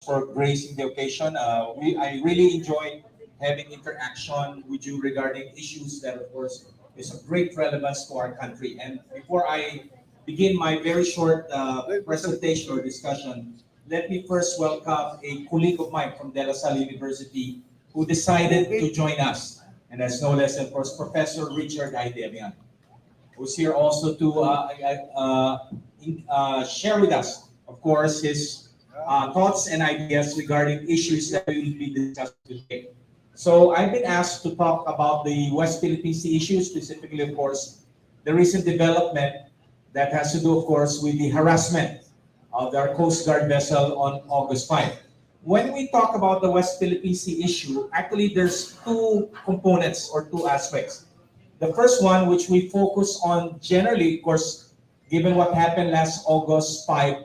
for gracing the occasion. I really enjoy having interaction with you regarding issues that, of course, is of great relevance to our country. And before I begin my very short presentation or discussion, let me first welcome a colleague of mine from De La Salle University who decided to join us. And that's no less than, of course, Professor Richard Heydarian, who's here also to share with us, of course, his thoughts and ideas regarding issues that we will be discussing today. So I've been asked to talk about the West Philippine Sea issue, specifically, of course, the recent development that has to do, of course, with the harassment of our Coast Guard vessel on August 5. When we talk about the West Philippine Sea issue, actually there's two components or two aspects. The first one, which we focus on generally, of course, given what happened last August 5,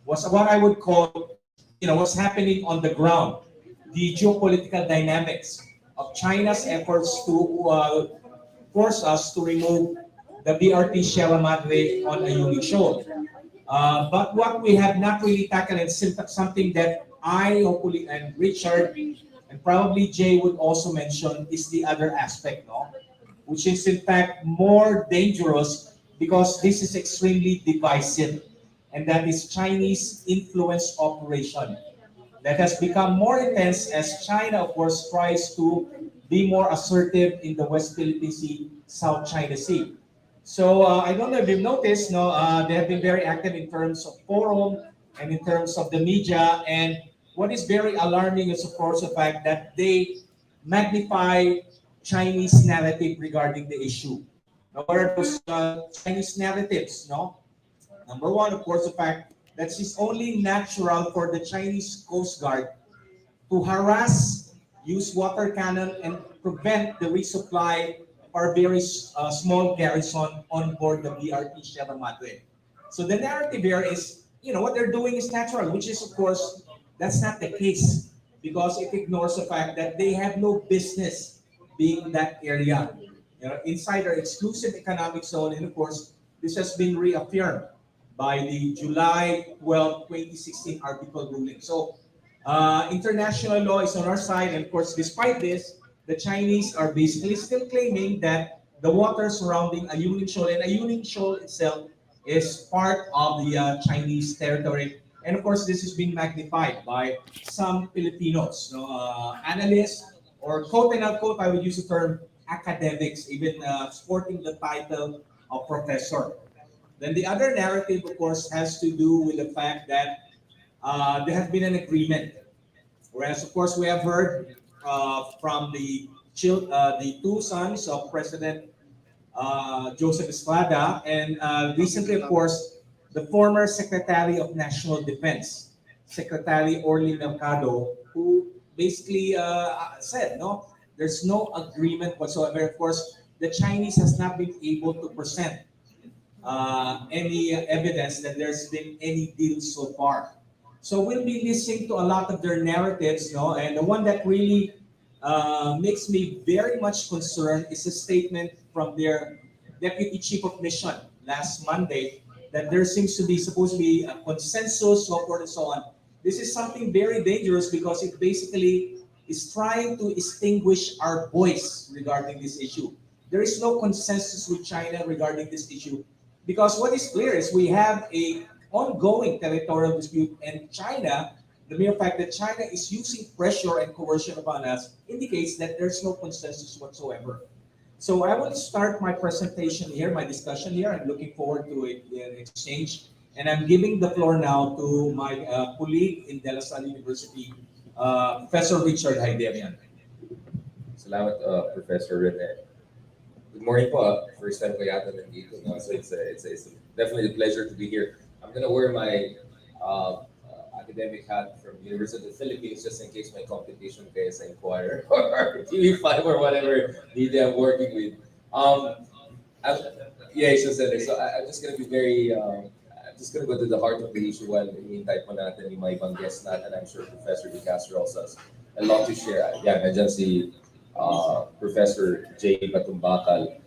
was what I would call, what's happening on the ground, the geopolitical dynamics of China's efforts to force us to remove the BRT Sierra Madre on Ayungin Shoal. But what we have not really tackled, and something that I, hopefully, and Richard, and probably Jay would also mention, is the other aspect, no? Which is in fact more dangerous because this is extremely divisive, and that is Chinese influence operation that has become more intense as China, of course, tries to be more assertive in the West Philippine Sea, South China Sea. So I don't know if you've noticed, no, they have been very active in terms of forum and in terms of the media. And what is very alarming is, of course, the fact that they magnify Chinese narrative regarding the issue. Now, what are those Chinese narratives? No, number one, of course, the fact that it's only natural for the Chinese Coast Guard to harass, use water cannon, and prevent the resupply of our very small garrison on board the BRT Sierra Madre. So the narrative here is, what they're doing is natural, which is, of course, that's not the case because it ignores the fact that they have no business being in that area, inside our exclusive economic zone. And of course, this has been reaffirmed by the July 12, 2016 article ruling. So international law is on our side. And of course, despite this, the Chinese are basically still claiming that the water surrounding Ayungin Shoal, and Ayungin Shoal itself is part of the Chinese territory. And of course, this is being magnified by some Filipinos, analysts, or quote and unquote, I would use the term academics, even sporting the title of professor. Then the other narrative, of course, has to do with the fact that there has been an agreement. Whereas, of course, we have heard from the two sons of President Joseph Estrada, and recently, of course, the former Secretary of National Defense, Secretary Orly Mercado, who basically said, no, there's no agreement whatsoever. Of course, the Chinese has not been able to present any evidence that there's been any deal so far. So we'll be listening to a lot of their narratives, and the one that really makes me very much concerned is a statement from their Deputy Chief of Mission last Monday that there seems to be supposed to be a consensus, so forth and so on. This is something very dangerous because it basically is trying to extinguish our voice regarding this issue. There is no consensus with China regarding this issue because what is clear is we have a ongoing territorial dispute, and China, the mere fact that China is using pressure and coercion upon us indicates that there's no consensus whatsoever. So I will start my presentation here, my discussion here. I'm looking forward to an exchange. And I'm giving the floor now to my colleague in De La Salle University, Professor Richard Heydarian. Salamat, Professor Renato. Good morning po. First time ko yata nandito. No? So it's definitely a pleasure to be here. I'm going to wear my academic hat from University of the Philippines just in case my competition is INQUIRER or TV5 or whatever media I'm working with. Yeah, so I'm just going to be very, I'm just going to go to the heart of the issue while hinihintay po natin yung mga ibang guests natin. I'm sure Professor Castro also has a lot to share. Yeah, nandiyan si Professor J. Batongbacal.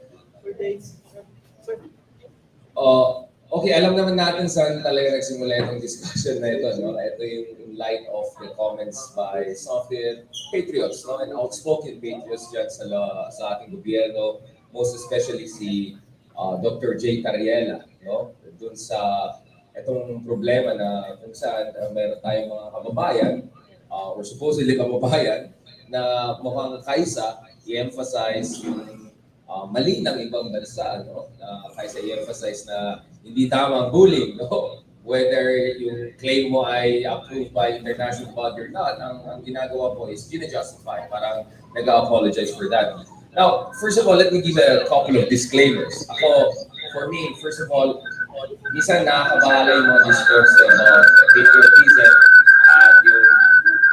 Okay, alam naman natin saan talaga nagsimula itong discussion na ito, no? Ito yung in light of the comments by some of the patriots, no? And outspoken patriots dyan sa ating gobyerno, most especially si Dr. J. Carriela, no? Doon sa itong problema na kung saan meron tayong mga kababayan, or supposedly kababayan, na mukhang kaisa i-emphasize yung mali ng ibang bansa, no? Kaysa i-emphasize na hindi tama ang bullying, no? Whether yung claim mo ay approved by international body or not, ang ginagawa mo is gina-justify, parang nag-apologize for that. Now, first of all, let me give a couple of disclaimers. Ako, for me, first of all, minsan nakakabahala yung mga discourse about patriotism at yung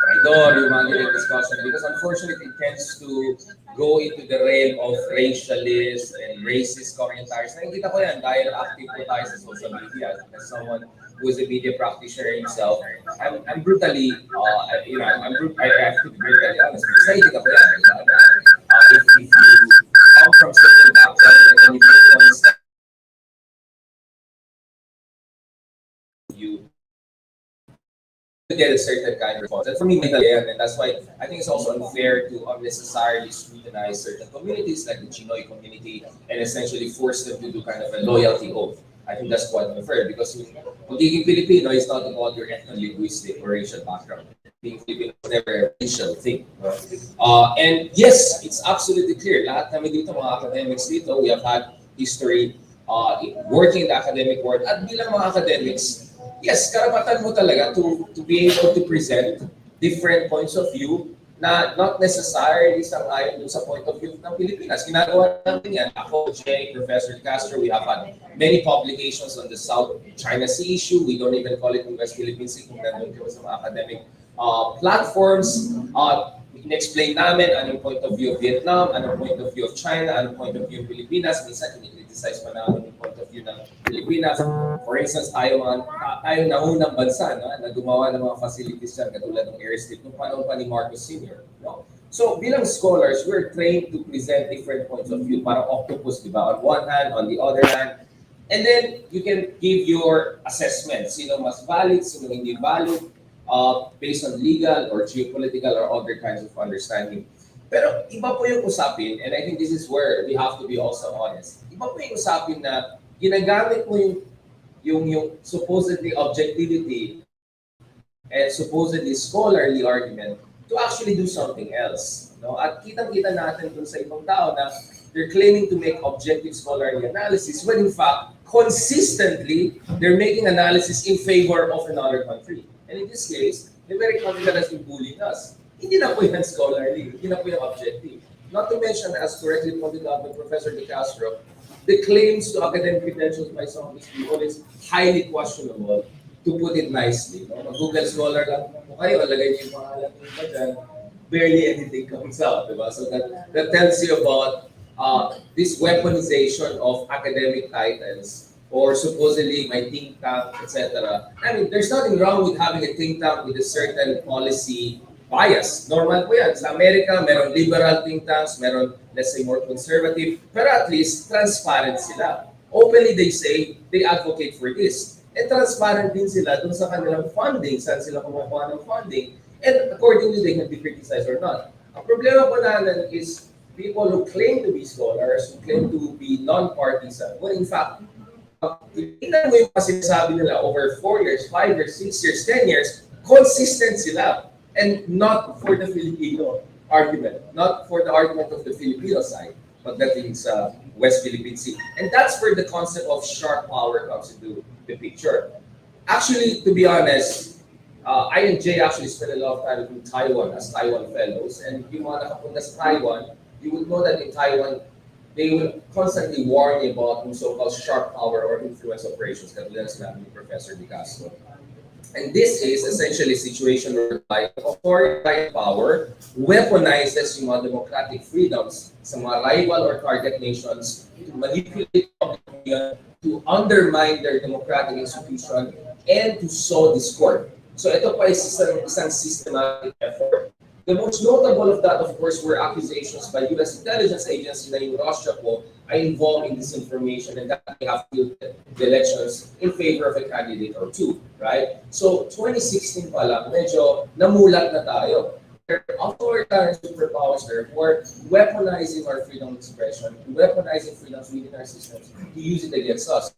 traidor, yung mga ganyan discussion, because unfortunately it tends to go into the realm of racialist and racist commentaries. Nakikita ko yan dahil active po tayo sa social media. As someone who is a media practitioner himself, I'm brutally, I have to be brutally honest. Nakikita ko yan. If you come from certain background and then you make points that you get a certain kind of response. And for me, and that's why I think it's also unfair to unnecessarily scrutinize certain communities like the Chinoy community and essentially force them to do kind of a loyalty oath. I think that's quite unfair because pagiging Filipino is not about your ethno-linguistic or racial background. Being Filipino is never a racial thing. And yes, it's absolutely clear. Lahat kami dito, mga academics dito, we have had history working in the academic world. At bilang mga academics, yes, karapatan mo talaga to be able to present different points of view na not necessarily sang-ayon sa point of view ng Pilipinas. Ginagawa natin yan. Ako, Jay, Professor Castro, we have had many publications on the South China Sea issue. We don't even call it in West Philippine Sea kung nandun kayo sa mga academic platforms. In-explain namin anong point of view of Vietnam, anong point of view of China, anong point of view of Pilipinas. Minsan, in-criticize pa namin yung point of view ng Pilipinas. For instance, tayo naunang bansa, no, na gumawa ng mga facilities dyan, katulad ng airstrip, nung panahon pa ni Marcos Sr. No? So, bilang scholars, we're trained to present different points of view, parang octopus, di ba? On one hand, on the other hand. And then, you can give your assessment. Sino mas valid, sino hindi valid, based on legal or geopolitical or other kinds of understanding. Pero iba po yung usapin, and I think this is where we have to be also honest. Iba po yung usapin na ginagamit mo yung supposedly objectivity and supposedly scholarly argument to actually do something else. No? At kitang-kita natin dun sa ibang tao na they're claiming to make objective scholarly analysis when in fact, consistently, they're making analysis in favor of another country. And in this case, the very country that has been bullying us. Hindi na po yan scholarly, hindi na po yan objective. Not to mention, as correctly pointed out by Professor De Castro, the claims to academic credentials by some of these people is highly questionable, to put it nicely. No? Mag-Google Scholar lang po kayo, lagay niyo yung pangalan nyo dyan, barely anything comes out. Diba? So that tells you about this weaponization of academic titles or supposedly my think tank, etc. I mean, there's nothing wrong with having a think tank with a certain policy bias. Normal po yan. Sa Amerika, meron liberal think tanks, meron, let's say, more conservative, pero at least transparent sila. Openly, they say, they advocate for this. And transparent din sila dun sa kanilang funding, saan sila kumukuha ng funding. And accordingly, they can be criticized or not. Ang problema po natin is people who claim to be scholars, who claim to be non-partisan, when in fact, tingnan mo yung sinasabi nila over 4 years, 5 years, 6 years, 10 years, consistent sila. And not for the Filipino argument, not for the argument of the Filipino side, but that is West Philippine Sea. And that's where the concept of sharp power comes into the picture. Actually, to be honest, I and Jay actually spent a lot of time in Taiwan as Taiwan fellows. And yung mga nakapunta sa Taiwan, you would know that in Taiwan, they will constantly warn you about yung so-called sharp power or influence operations, katulad na sinabi ni Professor De Castro. And this is essentially a situation where authoritarian power weaponizes yung mga democratic freedoms sa mga rival or target nations to manipulate public opinion, to undermine their democratic institution, and to sow discord. So ito pa is isang systematic effort. The most notable of that, of course, were accusations by U.S. intelligence agencies na yung Russia po are involved in this information and that they have to the elections in favor of a candidate or two, right? So 2016 pa lang, medyo namulat na tayo. Authoritarian superpowers there who are weaponizing our freedom of expression, weaponizing freedoms within our systems to use it against us.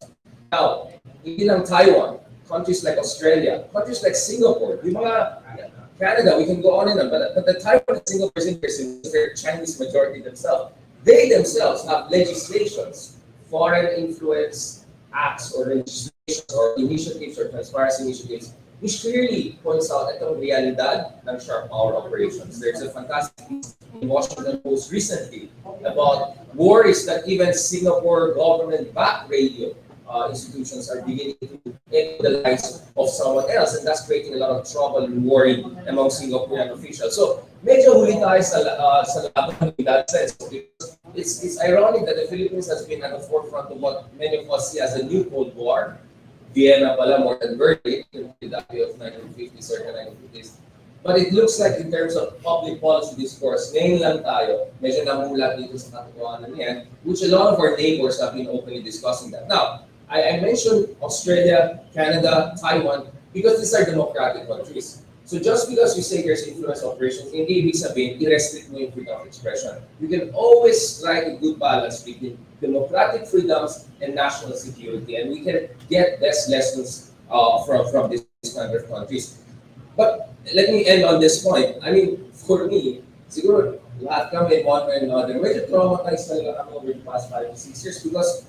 Now, hindi lang Taiwan, countries like Australia, countries like Singapore, yung mga Canada, we can go on and on, but the Taiwan and Singapore is interesting because they're Chinese majority themselves. They themselves have legislations, foreign influence acts or legislations or initiatives or transparency initiatives, which clearly points out itong realidad ng sharp power operations. There's a fantastic piece in Washington Post recently about worries that even Singapore government-backed radio institutions are beginning to echo the lives of someone else, and that's creating a lot of trouble and worry among Singaporean officials. So, medyo huli tayo sa laban in that sense. It's ironic that the Philippines has been at the forefront of what many of us see as a new Cold War. Vienna pala more than Berlin, the of 1950s or 1950s. But it looks like in terms of public policy discourse, ngayon lang tayo, medyo namulat dito sa katotohanan niyan, which a lot of our neighbors have been openly discussing that. Now, I mentioned Australia, Canada, Taiwan, because these are democratic countries. So just because you say there's influence operations, hindi ibig sabihin, i-restrict mo yung freedom of expression. You can always strike a good balance between democratic freedoms and national security, and we can get best lessons from this kind of countries. But let me end on this point. I mean, for me, siguro lahat kami in one way or another, medyo traumatized talaga kami over the past 5 to 6 years because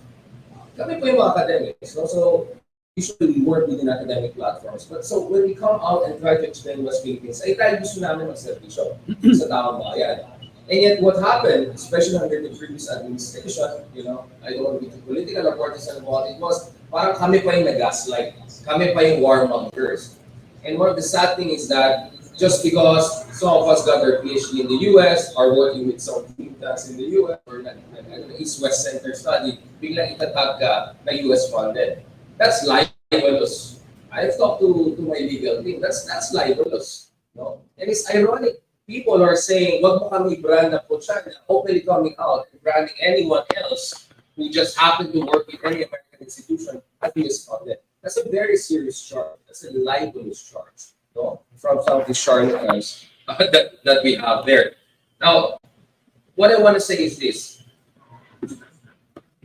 kami po yung mga academics, no? So usually we work within academic platforms. But so when we come out and try to explain what's Philippines, ay tayo gusto namin mag-servisyo sa taong bayan. And yet what happened, especially under the previous administration, you know, I don't want to be too political or partisan about it, was parang kami pa yung nag-gaslight, kami pa yung warmongers. And one of the sad thing is that just because some of us got our PhD in the US, are working with some think tanks in the US, or East-West Center study, biglang itatag ka na US funded. That's libelous. I've talked to my legal team. That's libelous. No? And it's ironic. People are saying, wag mo kami brand na po siya, openly coming out and branding anyone else who just happened to work in any American institution as US funded. That's a very serious charge. That's a libelous charge, no? From some of the charlatans that we have there. Now, what I want to say is this.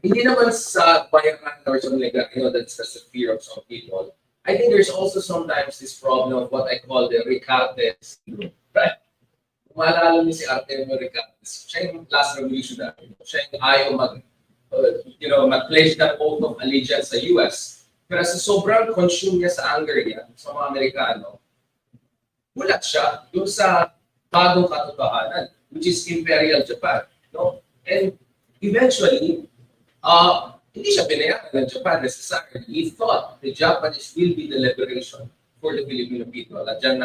Hindi naman sa bayaran or something like that, you know, that's just a fear of some people. I think there's also sometimes this problem of what I call the Ricardes, right? Maalala niyo si Artemio Ricardes. Siya yung last revolutionary. Siya yung ayaw mag-pledge the oath of allegiance sa US. Pero sa sobrang consume niya sa anger niya, sa mga Amerikano, bulat siya doon sa bagong katotohanan, which is Imperial Japan. No? And eventually, hindi siya binayaran ng Japan necessarily. He thought the Japanese will be the liberation for the Filipino people. At dyan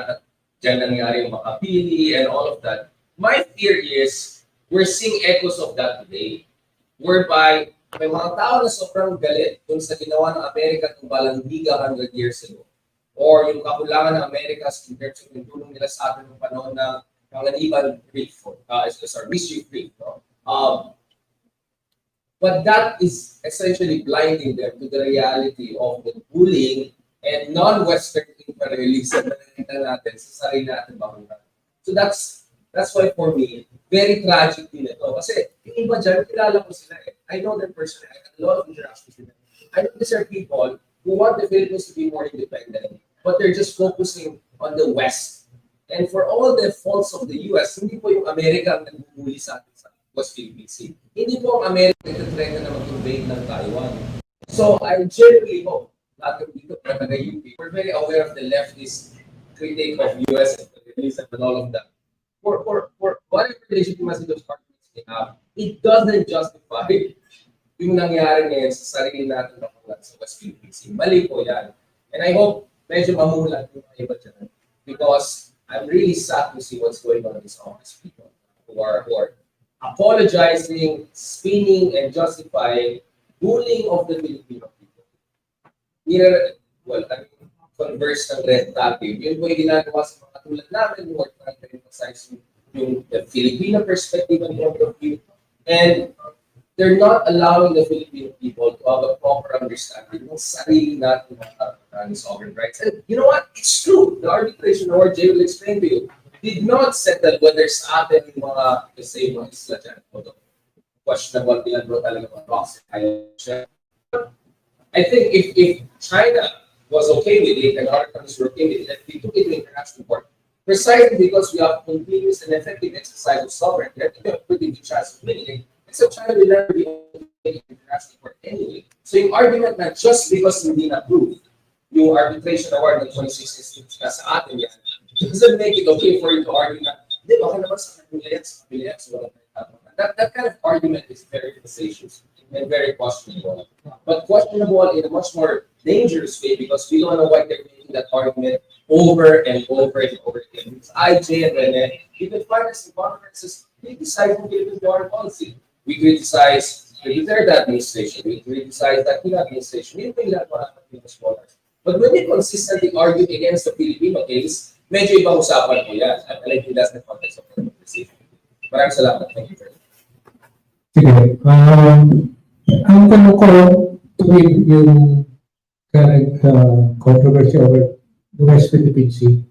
nangyari yung makapili and all of that. My fear is, we're seeing echoes of that today, whereby may mga tao na sobrang galit dun sa ginawa ng Amerika kung balang liga 100 years ago. Or yung kakulangan ng Amerika in terms of yung tulong nila sa atin ng panahon ng Panganiban Mischief Creek. No? But that is essentially blinding them to the reality of the bullying and non-Western imperialism na nakita natin sa sarili natin bangunan. So that's why for me, very tragic din ito. Kasi yung iba dyan, kilala ko sila eh. I know them personally. I had a lot of interactions with them. I know these are people who want the Philippines to be more independent, but they're just focusing on the West. And for all the faults of the US, hindi po yung Amerika ang nagbubuli sa atin sa West Philippine Sea. Hindi po ang Amerika nagtatrend na mag-invade ng Taiwan. So I genuinely hope lahat ng dito na taga-UP, we're very aware of the leftist critique of US imperialism and all of that. For whatever legitimacy those arguments they have, it doesn't justify yung nangyari ngayon sa sarili natin sa West Philippine Sea. Mali po yan. And I hope medyo mamulat yung mga iba dyan. Because I'm really sad to see what's going on in these office people who are apologizing, spinning, and justifying bullying of the Filipino people. Converse ng red tagging. Yun po yung ginagawa sa mga tulad namin, who are trying to emphasize yung the Filipino perspective and point of view. And they're not allowing the Filipino people to have a proper understanding ng sarili natin ng sovereign rights. And you know what? It's true. The arbitration award, Jay will explain to you, did not settle whether sa atin yung mga, let's say, mga isla dyan, questionable bilang bro talaga mga rocks. I think if China was okay with it and other countries were okay with it, and we took it to international court, precisely because we have continuous and effective exercise of sovereignty, I think we have a pretty good chance of winning it. Except China will never be able to make it international court anyway. So yung argument na just because hindi na-approved yung arbitration award ng 2016 sa atin yan, it doesn't make it okay for you to argue na, hindi, baka naman sa kapila yan, so that kind of argument is very facetious and very questionable. But questionable in a much more dangerous way because we don't know why they're making that argument over and over and over again. Because IJ and Rene, you can find us in conferences criticizing Philippine foreign policy. We criticize the Duterte administration, we criticize the Aquino administration, we think that mga Filipino scholars. But when they consistently argue against the Filipino case, medyo ibang usapan po yan. At I think that's the context of the conversation. Maraming salamat. Thank you very much. Sige. Ang tanong ko tuwing yung current controversy over the West Philippine Sea,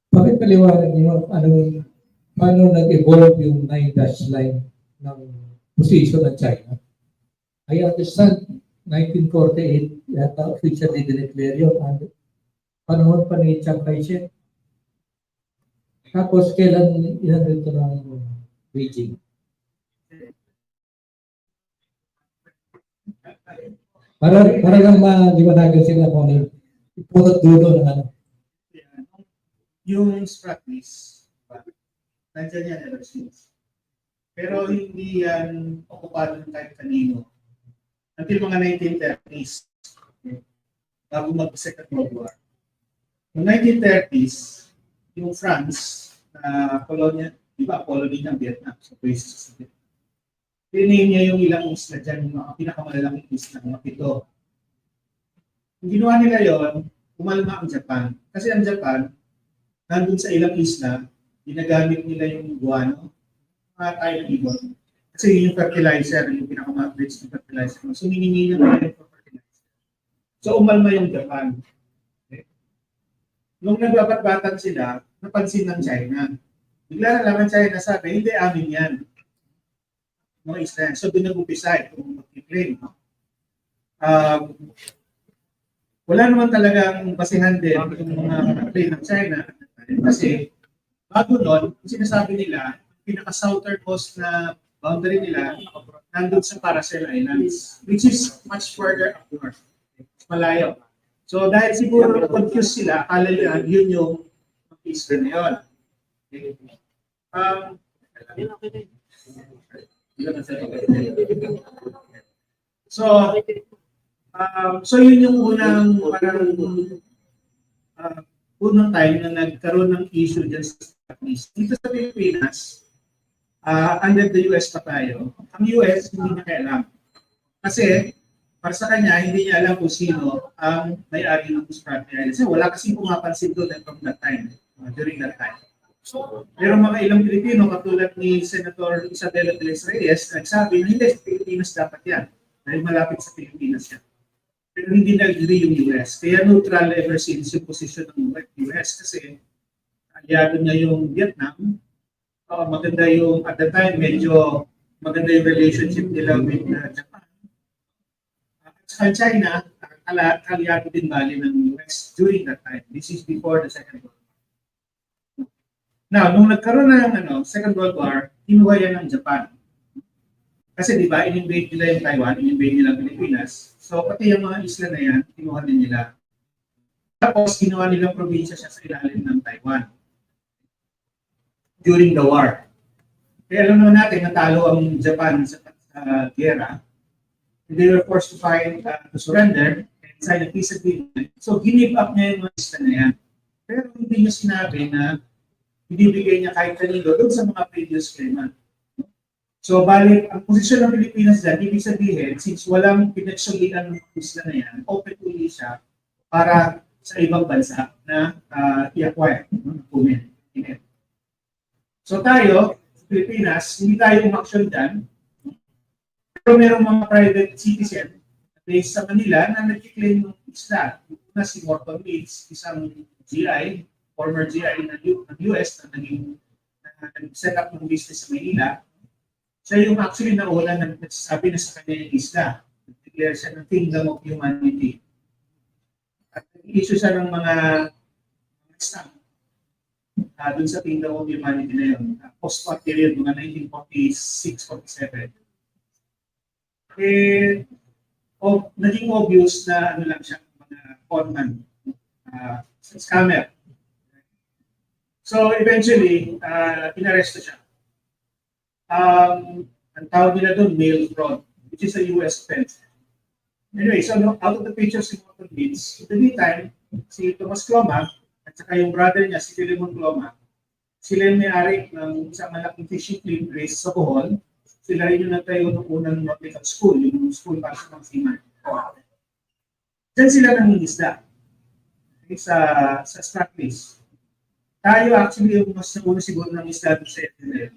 bakit paliwanag niyo paano nag-evolve yung 9-dash line ng position ng China? I understand 1948 yata officially dineclare yun and panahon pa ni Chiang Kai-shek. Tapos kailan inano ito ng Beijing? Para lang maliwanagan sila kung ano yung punot dulo ng ano. Yung strategies, nandiyan yan ever since. Pero hindi yan okupado ng kahit kanino. Until mga 1930s, bago mag-Second World War. Noong 1930s, yung France, na kolonya, di ba, colony ng Vietnam, so basis sa Vietnam. Piname niya yung ilang isla dyan, yung mga pinakamalalaking isla, mga 7. Yung ginawa nila yon, umalma ang Japan. Kasi ang Japan, nandun sa ilang isla, ginagamit nila yung guano, mga tile ibon. Kasi yun yung fertilizer, yung pinaka-rich na fertilizer. So, minimili nila yung fertilizer. So, umalma yung Japan. Okay. Nung nagbabat-batan sila, napansin ng China. Bigla na lang ang China sabi, hindi amin yan. Mga isla yan. So, doon nag-upisa itong mag-claim. No? Wala naman talagang basihan din yung mga claim ng China. Kasi, bago doon, sinasabi nila, pinaka-southernmost na boundary nila, nandun sa Paracel Islands, which is much further up north. Malayo. So, dahil siguro confused sila, akala nila yun yung isla na yun. So yun yung unang time na nagkaroon ng issue dyan sa East. Dito sa Pilipinas, under the US pa tayo, ang US hindi na kailangan. Kasi, para sa kanya, hindi niya alam kung sino ang may-ari ng Prosperity Island. Kasi wala kasing pumapansin doon from that time, during that time. Pero mga ilang Pilipino, katulad ni Senator Isabela de los Reyes, nagsabi na hindi, sa Pilipinas dapat yan. Dahil malapit sa Pilipinas yan. Pero hindi nag-agree yung US. Kaya neutral ever since yung position ng US. Kasi aliado niya yung Vietnam. Maganda yung, at the time, medyo maganda yung relationship nila with Japan. At sa China, aliado din bali ng US during that time. This is before the Second World War. Now, nung nagkaroon ng Second World War, kinuha yan ng Japan. Kasi di ba, in-invade nila yung Taiwan, in-invade nila Pilipinas. So, pati yung mga isla na yan, kinuha din nila. Tapos, kinuha nilang probinsya siya sa ilalim ng Taiwan. During the war. Kaya alam naman natin, natalo ang Japan sa gera. They were forced to surrender and sign a peace agreement. So, give up niya yung mga isla na yan. Pero hindi niya sinabi na ibibigay niya kahit kanino doon sa mga previous claimant. So, balik, ang posisyon ng Pilipinas dyan, ibig sabihin, since walang pinagsulian ng isla na yan, open uli siya para sa ibang bansa na i-acquire. So tayo, sa Pilipinas, hindi tayo umaksyon dyan Pero merong mga private citizen based sa Manila na nag-claim ng isla. Na si Morton Meads, isang GI, former GI ng US na nag-set up ng business sa Manila. Siya yung actually nauna na nagsasabi na sa kanya yung isla. Nag-declare siya ng Kingdom of Humanity. At nag-issue siya ng mga stamp dun sa Kingdom of Humanity na yun. Post-war period, mga 1946-47. Naging obvious na ano lang siya, mga conman, scammer. So eventually, inaresto siya. Ang tawag nila doon, mail fraud, which is a US offense. Anyway, so out of the picture si Morton Meads, in the meantime, si Thomas Cloma at saka yung brother niya, si Philemon Cloma, sila yung may-ari ng isang malaking fishing fleet race sa Bohol. Sila rin yung nagtayo ng unang nautical school, yung school para sa mga seaman. Diyan sila nangingisda sa Strathclyde. Tayo actually yung mas nauna siguro ng isda sa area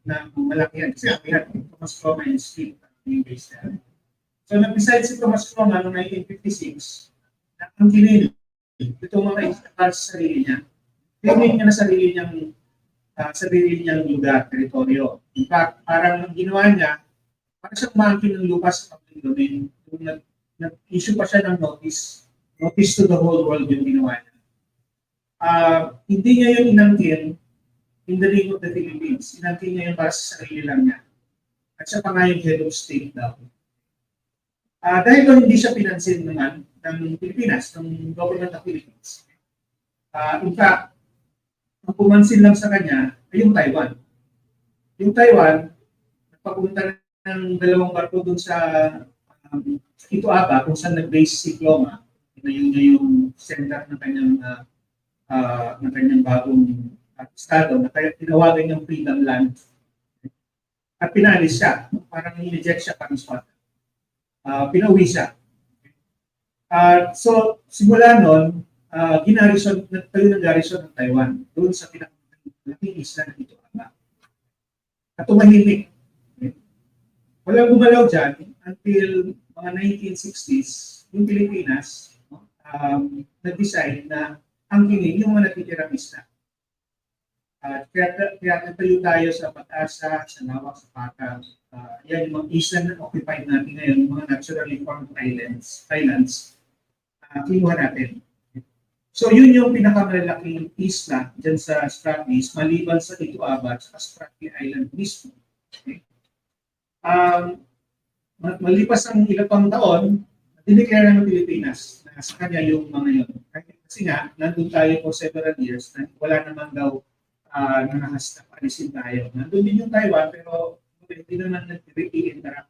na malaki yan. Kasi we had Thomas Cloma in street yung base there. So nag-decide si Thomas Cloma noong 1956 na ang kinili itong mga isda para sa sarili niya. Pinili niya na sarili niyang lugar, teritoryo. In fact, parang ang ginawa niya, parang siyang mangkin ng lupa sa public domain. Nag-issue pa siya ng notice to the whole world yung ginawa niya. Hindi niya yun inangkin in the name of the Philippines. Inangkin niya yun para sa sarili lang niya. At siya pa nga yung head of state daw. Dahil doon hindi siya pinansin naman ng Pilipinas, ng government of Philippines. In fact, ang pumansin lang sa kanya ay yung Taiwan. Yung Taiwan, nagpapunta ng dalawang barko dun sa Itoaba, kung saan nag-base si Cloma, na yun yung center ng kanyang bagong estado, na kaya tinawagan niyang Freedom Land. At pinalis siya, parang in-eject siya parang spot. Pinauwi siya. So, simula nun, nagtayo ng garrison ng Taiwan doon sa pinakalaking isla na ito. At tumahimik. Walang gumalaw dyan until mga 1960s, yung Pilipinas nag-decide na angkinin yung mga natitirang isla. Kaya nagtayo tayo sa Pag-asa, sa Lawak, sa Patag. Yan yung mga isla na occupied natin ngayon, mga naturally formed islands. Kinuha natin. So yun yung pinakamalaking isla dyan sa Strathclyde, maliban sa Itoaba at sa Strathclyde Island mismo. Okay. Malipas ang ilang pang taon, dineclare ng Pilipinas na sa kanya yung mga yun. Kasi nga, nandun tayo for several years, na wala naman daw nangahas na palisin tayo. Nandun din yung Taiwan, pero hindi naman nag-re-interact.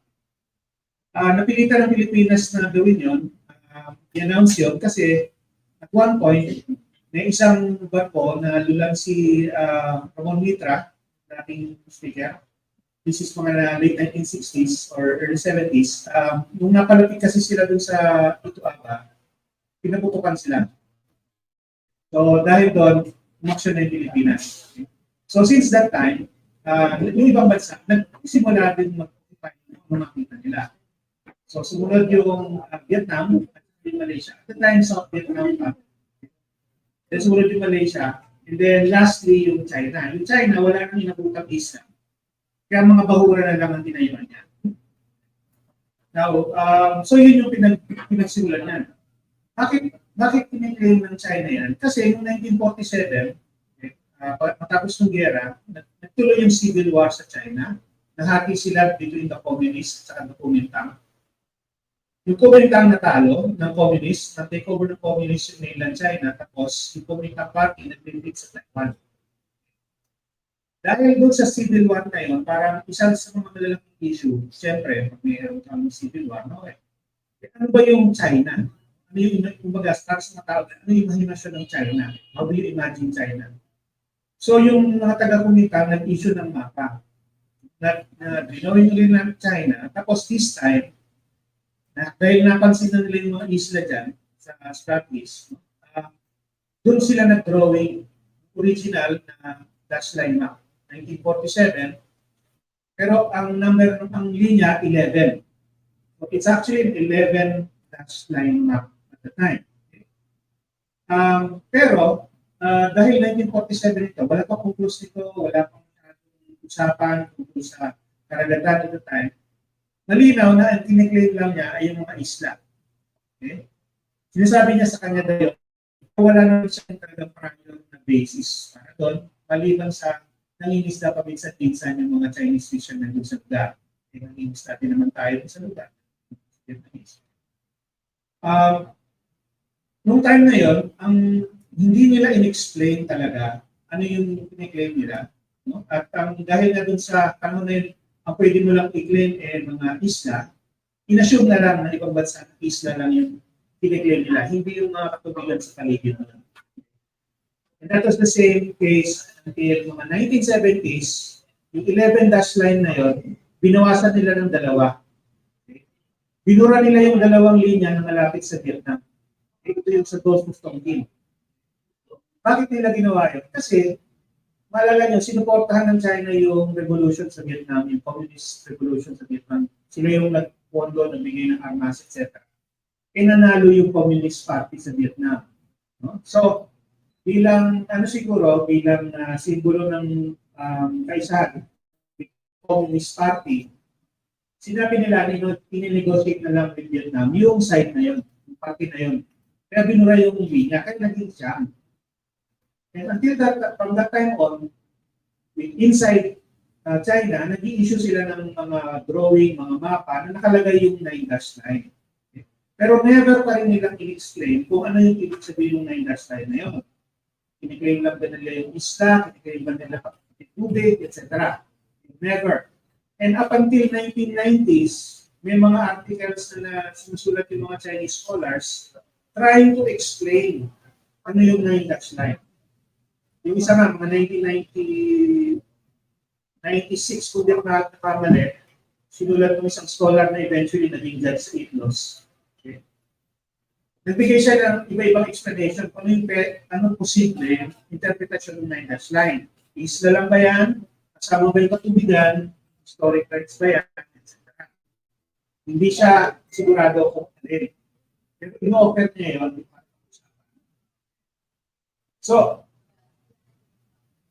Napilitan ng Pilipinas na gawin yun, i-announce yun, kasi at one point, may isang barko na lulan si Ramon Mitra, dating speaker. This is mga late 1960s or early 70s. Nung napalapit kasi sila dun sa Itoaba, pinaputukan sila. So dahil doon, umaksyon na yung Pilipinas. So since that time, yung ibang bansa, nagsimula din mag-occupy ng makita nila. So sumunod yung Vietnam, in Malaysia. At the time, South Vietnam pa. Then sumunod yung Malaysia. And then lastly, yung China. Yung China, wala nang inabutang isla. Kaya mga bahura na lang ang tinayuan niya. Now, so yun yung pinagsimulan niya. Bakit piniklaim ng China yan? Kasi noong 1947, matapos ng gera, nagtuloy yung civil war sa China. Nahati sila between the communists at the Kuomintang. Yung Kuomintang natalo ng communist, na-take over ng communist yung mainland China, tapos yung Kuomintang party nag-retreat sa Taiwan. Dahil doon sa civil war na yun, parang isa sa mga malalaking issue, siyempre, pag mayroon kang civil war, ano ba yung China? Ano yung, kumbaga, para sa mga tao, ano yung imahinasyon ng China? How do you imagine China? So yung mga taga-Kuomintang nag-issue ng mapa na drawing ulit ng China, tapos this time, dahil napansin na nila yung mga isla dyan sa Strathclyde, doon sila nag-drawing original na dash line map. 1947, Pero ang linya, 11. So it's actually an 11 dash line map at the time. Pero dahil 1947 ito, wala pang conclusive nito, wala pang usapan tungkol sa karagatan at the time. Malinaw na ang kiniklaim lang niya ay yung mga isla. Okay? Sinasabi niya sa kanya dahil wala naman siya talagang practical na basis para doon, maliban sa nangingisda paminsan-minsan yung mga Chinese fishermen doon sa lugar. Nangingisda din naman tayo sa lugar. Noong time na yon, ang hindi nila in-explain talaga ano yung kiniklaim nila. No? At dahil na dun sa panahon na yun, ang pwede mo lang i-claim mga isla, in-assume na lang na ibang bansa na isla lang yung kiniklaim nila, hindi yung mga katubigan sa paligid nila. And that was the same case until mga 1970s, yung 11 dash line na yon, binawasan nila ng dalawa. Okay? Binura nila yung dalawang linya na malapit sa Vietnam. Ito yung sa Gulf of Tonkin. Bakit nila ginawa yun? Kasi, maalala nyo, sinuportahan ng China yung revolution sa Vietnam, yung communist revolution sa Vietnam. Sila yung nagpondo, nagbigay ng armas, etc. Nanalo yung Communist Party sa Vietnam. No? So, bilang simbolo ng kaisahan, Communist Party, sinabi nila, ininegotiate na lang with Vietnam, yung side na yun, yung party na yun. Kaya binura yung linya, kaya naging siya. And until from that time on, inside China, nag-i-issue sila ng mga drawing, mga mapa na nakalagay yung 9 dash line. Okay? Pero never pa rin nilang in-explain kung ano yung ibig sabihin yung 9 dash line na yun. Kiniklaim lang ba nila yung isla, kiniklaim ba nila yung tubig, etc. Never. And up until 1990s, may mga articles na sinusulat yung mga Chinese scholars trying to explain ano yung 9 dash line. Yung isa nga, mga 1996, kung di ako nakakamali, sinulat ng isang scholar na eventually naging judge sa Itlos. Okay. Nagbigay siya ng iba-ibang explanation kung anong posible interpretation ng 9 dash line. Isla lang ba yan? Kasama ba yung katubigan? Historic rights ba yan? Etc. Hindi siya sigurado kung alin. Pero ino-offer niya yun. So,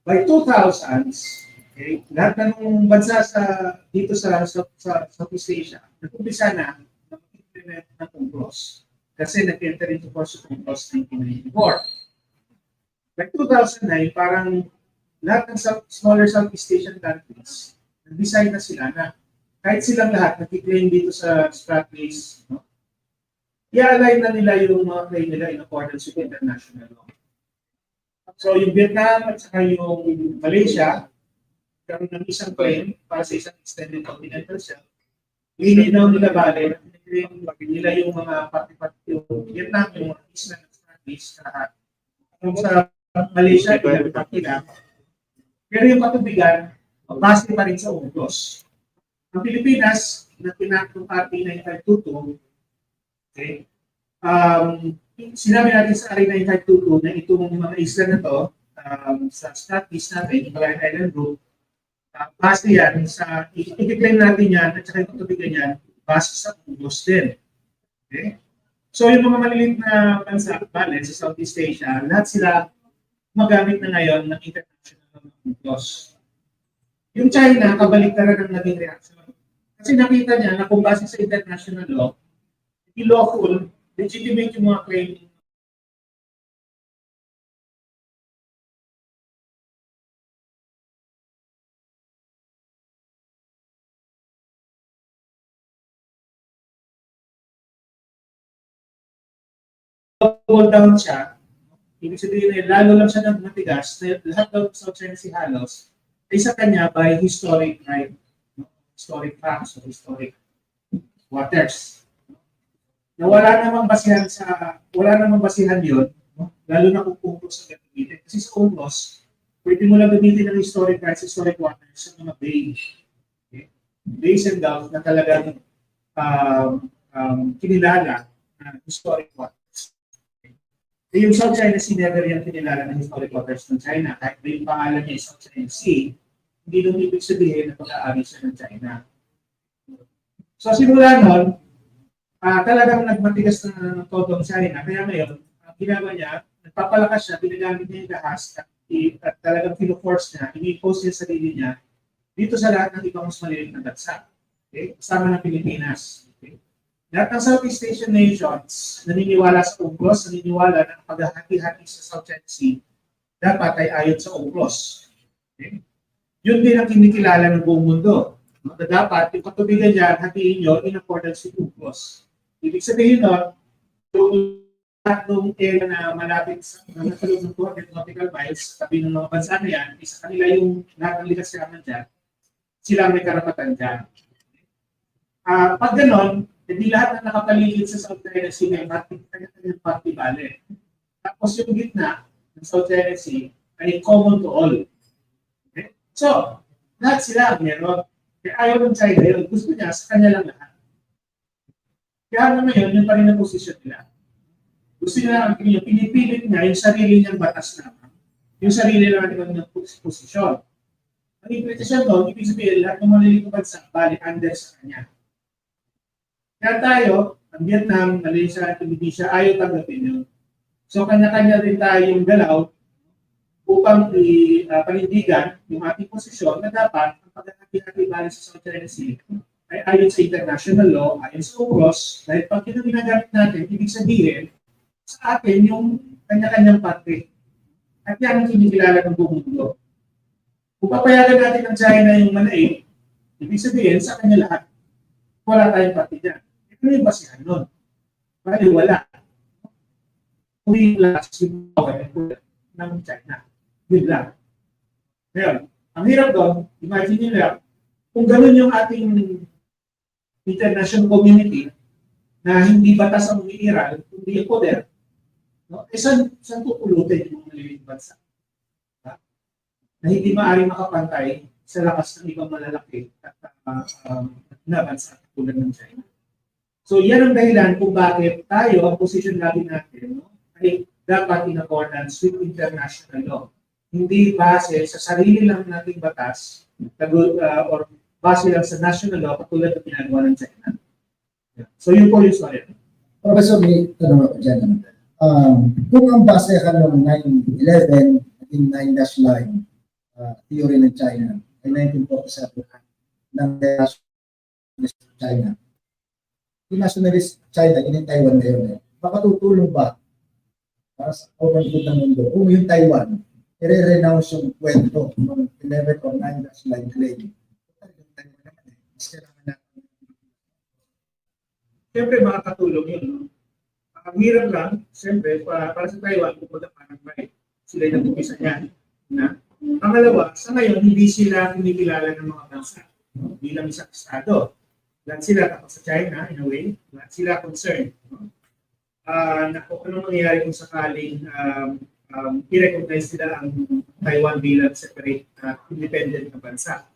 by 2000s, okay, lahat ng bansa dito sa Southeast Asia, nag-umpisa na mag-implement ng UNCLOS. Kasi nag-enter into force yung UNCLOS 1994. By 2009, parang lahat ng smaller Southeast Asian countries, nag-decide na sila na kahit silang lahat nag-claim dito sa Strat-based, no? I-align na nila yung mga claim nila in accordance with international law. So yung Vietnam at saka yung Malaysia, karoon ng isang claim para sa isang extended continental shelf. Lininaw nila bale, nila yung mga party-party yung Vietnam, yung mga isla ng Strat-based lahat. Kung sa Malaysia, pinag-party lang. Pero yung katubigan, base pa rin sa UNCLOS. Ang Pilipinas, na pinakong RT 9522, okay, sinabi natin sa RT 9522 na itong mga isla na to, sa Strat-based natin, yung Malayan Island Group, base yan sa, i-claim natin yan, at saka yung katubigan yan, base sa UNCLOS din. Okay? So yung mga maliliit na bansa, bale, sa Southeast Asia, lahat sila magamit na ngayon ng international UNCLOS. Yung China, kabalik na rin ang naging reaction. Kasi nakita niya na kung base sa international law, lawful, legitimate yung mga claim. Hold down siya, ibig sabihin na lalo lang siya ng matigas, lahat daw sa China si halos, ay sa kanya by historic right, historic facts or historic waters. Na wala namang basihan yun, no? Lalo na kung UNCLOS sa gamitin. Kasi sa UNCLOS, pwede mo lang gamitin ng historic rights, historic waters sa mga bay. Okay? Bays and gulf na talagang kinilala na historic waters. Okay? Yung South China Sea never yan kinilala ng historic waters ng China. Kahit yung pangalan niya is South China Sea, hindi nung ibig sabihin na pag-aari siya ng China. So simula nun, talagang nagmatigas na ng todo ang China. Kaya ngayon, ang ginagawa niya, nagpapalakas siya, pinagamit niya yung lahas at talagang pino-force niya, ini-impose niya sa sarili niya dito sa lahat ng ibang mas maliit na bansa. Okay? Kasama ng Pilipinas. Okay? Lahat ng Southeast Asian nations naniniwala sa UNCLOS, naniniwala na ang paghahati-hati sa South China Sea dapat ay ayon sa UNCLOS. Okay? Yun din ang kinikilala ng buong mundo. No? Na dapat yung katubigan niya hatiin nyo in accordance with UNCLOS. Ibig sabihin nun, yung tatlong area na malapit sa nakalog ng 200 nautical miles, sabi ng mga bansa na yan, isa kanila yung lahat ng likas yaman dyan, sila may karapatan dyan. Pag ganon, hindi lahat na nakapaligid sa South China Sea may kanya-kanyang party bale. Tapos yung gitna ng South China Sea ay common to all. Okay? So, lahat sila meron. Kaya ayaw ng China yun. Gusto niya sa kanya lang lahat. Kaya naman yun, yung pa rin ang posisyon nila. Gusto niya ang pinipilit niya yung sarili niyang batas naman. Yung sarili lang ng posisyon. Ang implication doon, ibig sabihin lahat ng maliliit na bansa, bali under sa kanya. Kaya tayo, ang Vietnam, Malaysia, Indonesia, ayaw tanggapin yun. So kanya-kanya rin tayo yung galaw upang panindigan yung ating posisyon na dapat ang pagkakati-hati bali sa South China Sea ay ayon sa international law, ayon sa UNCLOS, dahil pag yun ang ginagamit natin, ibig sabihin sa atin yung kanya-kanyang parte. At yan ang kinikilala ng buong mundo. Kung papayagan natin ang China yung manaig, ibig sabihin sa kanya lahat. Wala tayong parte dyan. Ito yung basihan nun. Bali wala. We last yung power ng China. Yun lang. Ngayon, ang hirap doon, imagine nyo lang, kung gano'n yung ating international community na hindi batas ang umiiral, hindi yung poder, no? Saan pupulutin yung maliliit bansa? Na hindi maaaring makapantay sa lakas ng ibang malalaki at na bansa tulad ng China. So yan ang dahilan kung bakit tayo, ang position natin natin, no, ay dapat in accordance with international law. Hindi base sa sarili lang nating batas or base lang sa national law katulad ng ginagawa ng China. So yun po yung story. Professor, may tanong ako dyan. Kung ang basehan ng 9/11, ating 9-dash line, theory ng China, ay 1947 ng nationalist China. Yung nationalist China, yun yung Taiwan ngayon. Makatutulong ba para sa common good ng mundo kung yung Taiwan, i-renounce yung kwento ng 11 or 9-dash line claim? Siyempre makakatulong yun. No? Ang hirap lang, siyempre, para sa Taiwan, pupunta parang may sila yung nag-upisa niyan. Na? Pangalawa, sa ngayon, hindi sila kinikilala ng mga bansa, no? Bilang isang estado. Lahat sila takot sa China, in a way. Lahat sila concerned. No? Anong mangyayari kung sakaling i-recognize nila ang Taiwan bilang separate independent na bansa.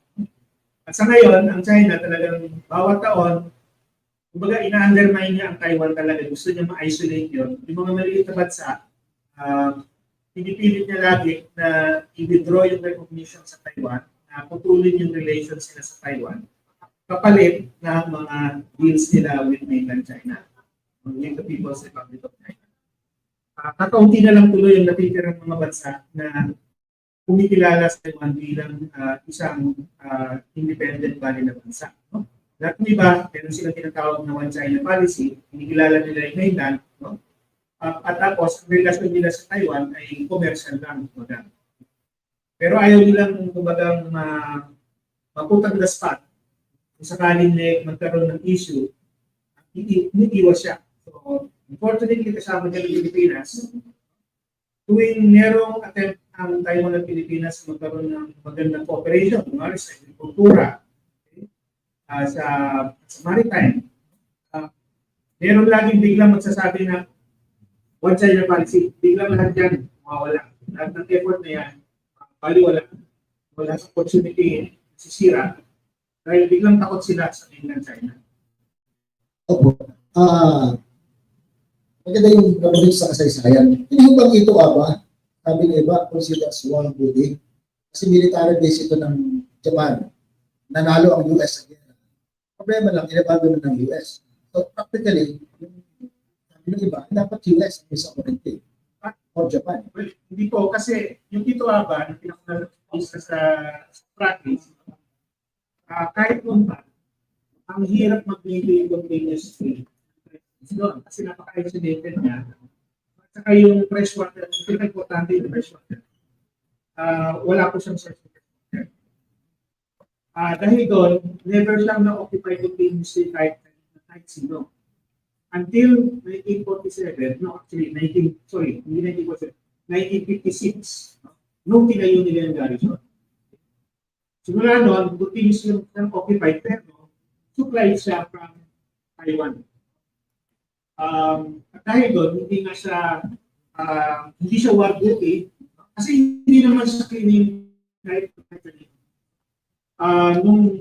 At sa ngayon, ang China talagang bawat taon, kumbaga ina-undermine niya ang Taiwan talaga. Gusto niya ma-isolate yun. Yung mga maliit na bansa, pinipilit niya lagi na i-withdraw yung recognition sa Taiwan, na putulin yung relations nila sa Taiwan, kapalit ng mga deals nila with mainland China, with the People's Republic of China. Kakaunti na lang tuloy yung natitirang mga bansa na kumikilala sa Taiwan bilang isang independent body na bansa. No? Lahat ng iba, meron silang tinatawag na One China policy, kinikilala nila yung mainland, no? At tapos, ang relasyon nila sa Taiwan ay commercial lang. Pero ayaw nilang kumbagang maputang the spot kung sakaling magkaroon ng issue, iniiwas siya. So, unfortunately, kasama niya ng Pilipinas, tuwing merong attempt ang Taiwan at Pilipinas magkaroon ng magandang cooperation, kumari sa agrikultura, sa maritime, meron laging biglang magsasabi na One China policy, biglang lahat yan, mawawala. Lahat ng effort na yan, baliwala. Wala sa opportunity, sisira. Dahil biglang takot sila sa mainland China. Opo. Maganda yung nabulit sa kasaysayan. Hindi bang ito ba? Sabi ng iba, considered as one body. Kasi military base ito ng Japan. Nanalo ang US again. Problema lang, inabago na ng US. So practically, yung sabi ng iba, dapat US ang isang oriented. Or Japan. Well, hindi po, kasi yung Tito Aba, na pinaka-isa sa practice, kahit noon pa, ang hirap mag-maintain continuous trade. Doon, kasi napaka-isolated niya. At saka yung fresh water, pinaka-importante yung fresh water. Wala po siyang source of fresh water. Dahil doon, never siyang na-occupy continuously kahit sino. Until 1947, no, actually, hindi 1947, 1956, nung tinayo nila yung garrison. Simula noon, continuous yung occupied, pero supply siya from Taiwan. At dahil doon, hindi siya war duty, kasi hindi naman siya cleaning kahit nung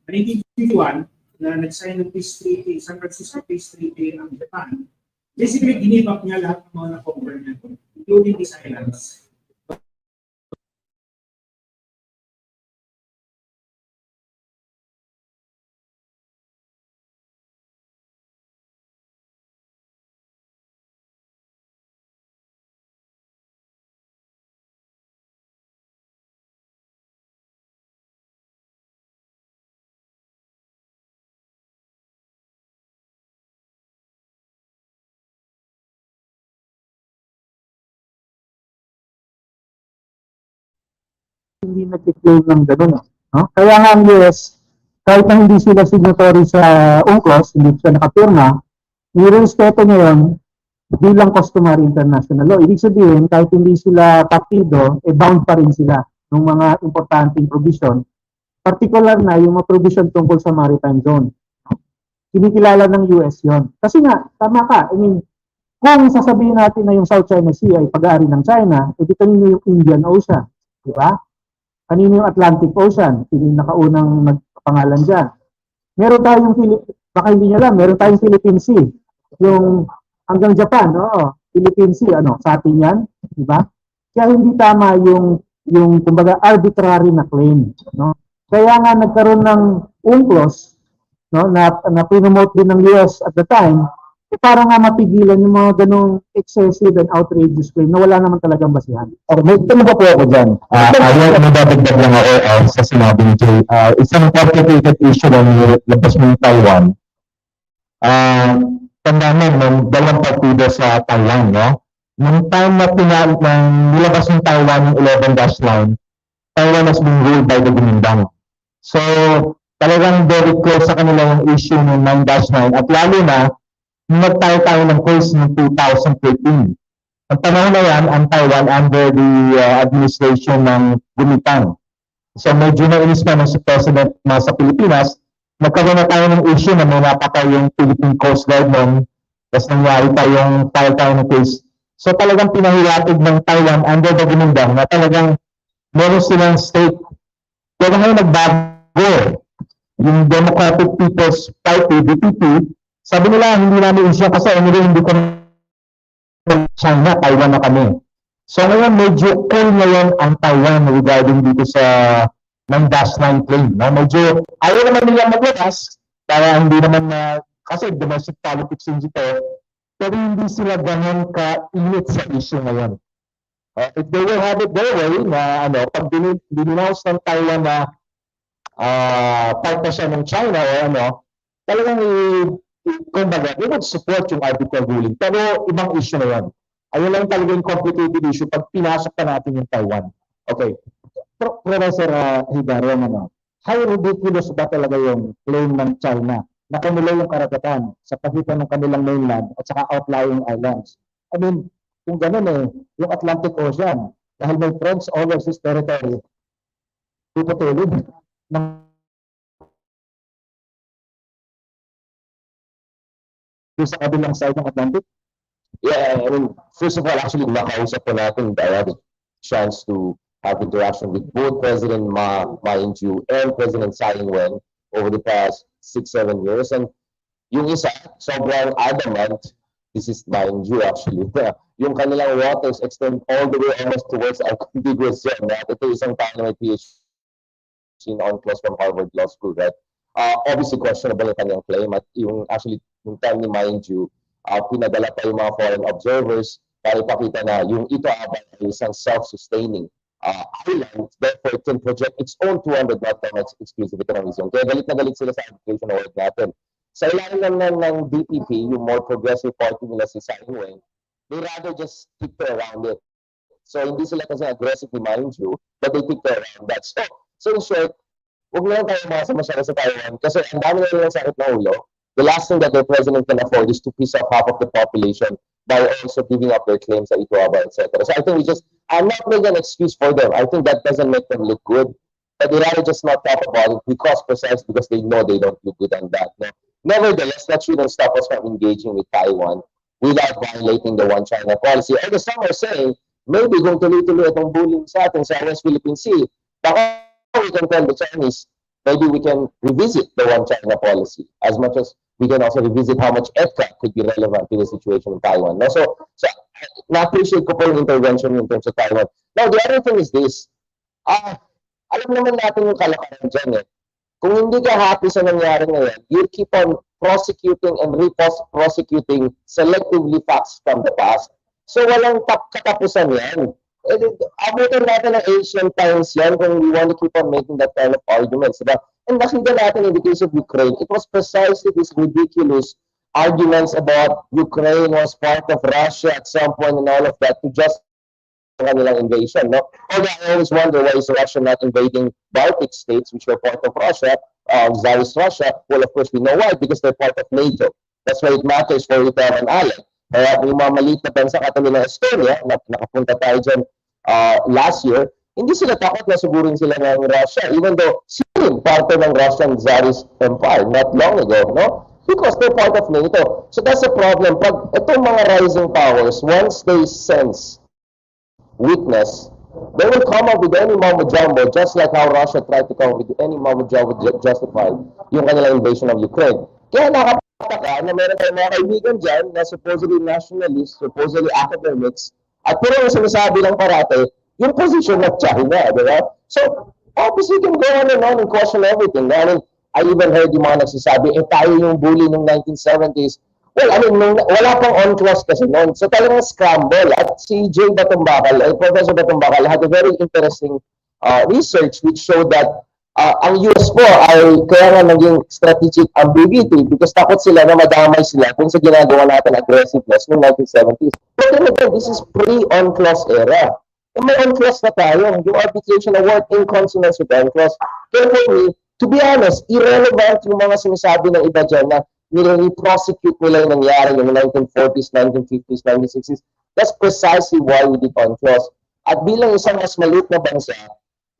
1951, na nag-sign ng peace treaty, San Francisco Peace Treaty ng Japan, basically, give up niya lahat ng mga na-cover niya, including these islands. Hindi nag-claim ng gano'n. No? Kaya nga ang US, kahit na hindi sila signatory sa UNCLOS, hindi sila nakapirma, nirespeto ngayon bilang customary international law. Ibig sabihin, kahit hindi sila partido, bound pa rin sila ng mga importanteng provision. Particular na yung mga provision tungkol sa maritime zone. Kinikilala ng US yon. Kasi nga, tama ka. I mean, kung sasabihin natin na yung South China Sea ay pag-aari ng China, edi kanino yung Indian Ocean? Di ba? Kanino yung Atlantic Ocean? Sino yung nakaunang nagpangalan dyan? Meron tayong, baka hindi nyo alam, meron tayong Philippine Sea. Yung hanggang Japan, no? Philippine Sea, sa atin yan, di ba? Kaya hindi tama yung kumbaga, arbitrary na claim, no? Kaya nga nagkaroon ng UNCLOS, no, na pinomote din ng US at the time, para nga mapigilan yung mga ganong excessive and outrageous claim na wala naman talagang basihan. Okay, may tanong po ako dyan. Ayaw, dadagdag lang ako sa sinabi ni Jay. Isang complicated issue na nilabas mo yung Taiwan. Tanda mo, may dalawang partido sa Taiwan, no? Nung time na nilabas yung Taiwan yung 11-line, Taiwan has been ruled by the Gumindang. So, talagang very close sa kanila yung issue ng 9-9 at lalo na nagtayo tayo ng case ng 2013. Ang panahon na yan, ang Taiwan under the administration ng Gumintang. So medyo nainis na si President sa Pilipinas, nagkaroon na tayo ng issue na may napatay yung Philippine Coast Guard noon, tapos nangyari tayo ng case. So talagang pinahiwatig ng Taiwan under the Gumintang na talagang meron silang state. Kaya ngayon nagbago yung Democratic People's Party, DPP, sabi nila, hindi namin issue kasi hindi ko China, Taiwan na kami. So ngayon, medyo cool ngayon ang Taiwan regarding dito sa 9-9 claim. No? Medyo ayaw naman nila maglakas para hindi naman kasi domestic politics din dito, pero hindi sila ganun ka-init sa issue ngayon. If they will have it their way, na pag dininounce ng Taiwan na part na siya ng China o talagang kumbaga, we would support yung arbitral ruling. Pero ibang issue na yan. Ayun lang talaga yung complicated issue pag pinasok pa natin yung Taiwan. Okay. Professor Heydarian, how ridiculous ba talaga yung claim ng China na kanila yung karagatan sa pagitan ng kanilang mainland at saka outlying islands? I mean, kung gano'n yung Atlantic Ocean, dahil may French overseas territory, puputulid ng sa kabilang side ng Atlantic? Yeah, I mean, first of all, actually, nakausap po natin, I had a chance to have interaction with both President Ma In-ju and President Tsai Ing-wen over the past 6-7 years. And yung isa, sobrang adamant, this is Ma In-ju actually, yung kanilang waters extend all the way almost towards our contiguous zone. Ito isang tao na may PhD seen UNCLOS from Harvard Law School, right? Obviously questionable yung kanyang claim at yung actually yung time ni mind you, pinadala pa yung mga foreign observers para ipakita na yung ito ay isang self-sustaining island, therefore it can project its own 200 nautical exclusive economic zone. Kaya galit na galit sila sa arbitration award natin. Sa ilalim ng DPP, yung more progressive party nila si Saingwen, they rather just tiptoe around it. So hindi sila kasi aggressively mind you, but they tiptoe around that. So in short, huwag na lang tayo masyado sa Taiwan kasi ang dami na nilang sakit na ulo. The last thing that their president can afford is to piss off half of the population by also giving up their claims sa Ituaba, etc. So I think I'm not making an excuse for them. I think that doesn't make them look good. But they rather just not talk about it precisely because they know they don't look good on that. No? Nevertheless, that shouldn't stop us from engaging with Taiwan without violating the One China policy. And some are saying, maybe kung tuloy-tuloy itong bullying sa atin sa West Philippine Sea, baka we can tell the Chinese, maybe we can revisit the One China policy as much as we can also revisit how much EDCA could be relevant to the situation in Taiwan. No? So na-appreciate ko po yung intervention in terms of Taiwan. Now, the other thing is this. Alam naman natin yung kalakaran dyan eh. Kung hindi ka happy sa nangyari ngayon, you keep on prosecuting and re-prosecuting selectively facts from the past. So walang katapusan yan. Abutin natin ng Asian times yan kung we want to keep on making that kind of arguments. Diba? And nakita natin in the case of Ukraine, it was precisely these ridiculous arguments about Ukraine was part of Russia at some point and all of that to just kanilang invasion. No? Although I always wonder why is Russia not invading Baltic states which were part of Russia, Tsarist Russia. Well, of course, we know why, because they're part of NATO. That's why it matters for you to have an ally. Kaya yung mga maliit na bansa katulad ng Estonia, nakapunta tayo dyan last year, hindi sila takot na sugurin sila ng Russia, even though sila parte ng Russian Tsarist Empire not long ago, no? Because they're part of NATO. So that's the problem. Pag itong mga rising powers, once they sense weakness, they will come up with any mumbo jumbo, just like how Russia tried to come up with any mumbo jumbo justify yung kanilang invasion of Ukraine. Kaya nakapataka na meron tayong mga kaibigan dyan na supposedly nationalists, supposedly academics, at puro yung sinasabi lang parate, yung position ng China, di ba? So, obviously, you can go on and question everything. I even heard yung mga nagsasabi, tayo yung bully ng 1970s. Well, wala pang on-class kasi noon. So talagang scramble. At si Batongbacal, Professor Batongbacal, had a very interesting research which showed that ang US po ay kaya nga naging strategic ambiguity because takot sila na madamay sila kung sa ginagawa natin aggressiveness noong 1970s. But then again, this is pre-on-class era. And may on-class na tayo. Yung arbitration award in consonance with on-class. Kaya for me, to be honest, irrelevant yung mga sinasabi ng iba dyan na nire-prosecute nila yung nangyari yung 1940s, 1950s, 1960s. That's precisely why we did on-class. At bilang isang mas maliit na bansa,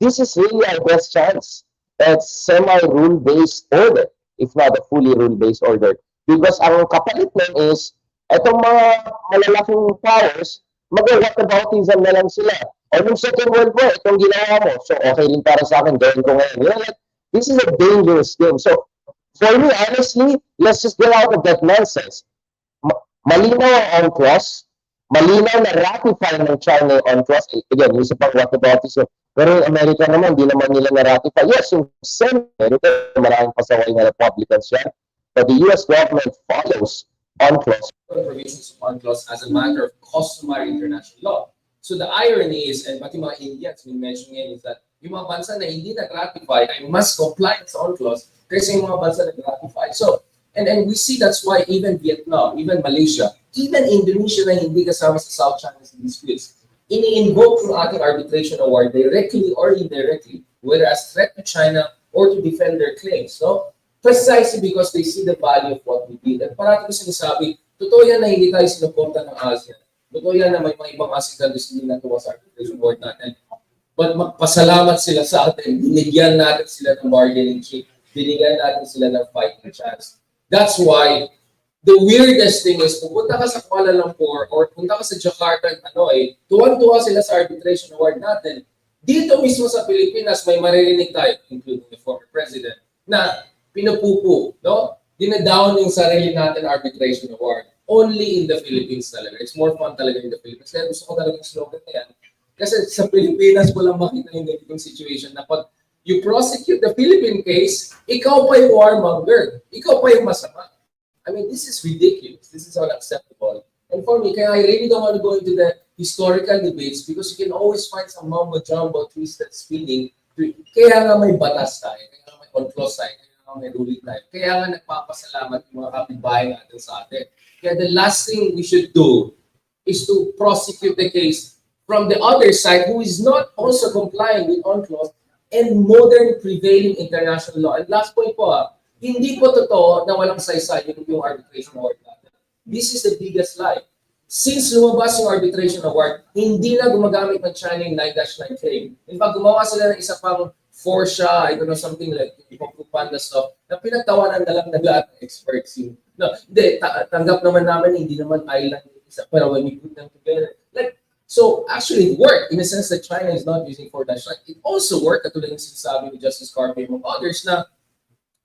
this is really our best chance. It's semi-rule-based order, if not a fully rule-based order. Because ang kapalit nun is, itong mga malalaking powers, mag-whataboutism na lang sila. O nung Second World War, itong ginawa mo. So okay din para sa akin, gawin ko ngayon. You know, like, this is a dangerous game. So, for me, honestly, let's just get out of that nonsense. Malinaw ang on-class, malinaw na ratify ng China on-class. Again, yung sa pang-whataboutism. Pero in America naman, di naman nila na-ratify. Yes, yung Senate, maraming pasaway na Republicans yan. But the US government follows on-class. Provisions of on-class as a matter of customary international law. So the irony is, and pati mga Indians will mention it, is that yung mga bansa na hindi nag-ratify ay must comply sa on-class kasi yung mga bansa nag-ratify. So, and we see that's why even Vietnam, even Malaysia, even Indonesia na hindi kasama sa South China Sea disputes, ini-invoke yung ating arbitration award directly or indirectly, whether as threat to China or to defend their claims, no? Precisely because they see the value of what we did. At parati ko sinasabi, totoo yan na hindi tayo sinuporta ng ASEAN. Totoo yan na may mga ibang ASEAN countries hindi natuwa sa arbitration award natin. But magpasalamat sila sa atin, binigyan natin sila ng bargaining chip, binigyan natin sila ng fighting chance. That's why the weirdest thing is, pupunta ka sa Kuala Lumpur or punta ka sa Jakarta, tuwan-tuwa sila sa arbitration award natin. Dito mismo sa Pilipinas, may maririnig tayo, including the former president, na pinupupo, no? Dinadown yung sarili natin arbitration award. Only in the Philippines talaga. It's more fun talaga in the Philippines. Kaya gusto ko talaga yung slogan na yan. Kasi sa Pilipinas, walang makita yung ganitong situation na pag You prosecute the Philippine case, ikaw pa yung warmonger. Ikaw pa yung masama. I mean, this is ridiculous. This is unacceptable. And for me, kaya I really don't want to go into the historical debates because you can always find some mumbo-jumbo twisted spinning. Kaya nga may batas tayo, kaya nga may control tayo, kaya nga may ruling tayo. Kaya nga nagpapasalamat yung mga kapitbahay natin sa atin. Kaya the last thing we should do is to prosecute the case from the other side who is not also complying with UNCLOS and modern prevailing international law. And last point po, hindi po totoo na walang saysay yung arbitration award natin. This is the biggest lie. Since lumabas yung arbitration award, hindi na gumagamit ng China yung 9-9 claim. In fact, gumawa sila ng isa pang Forsha, I don't know, something like Panda stuff, na pinagtawanan na lang ng lahat ng experts. No, hindi, tanggap naman namin, hindi naman island isa, pero when we put them together, like, so actually it worked in the sense that China is not using 4-9. It also worked, katulad ng sinasabi ni Justice Carpio among others, na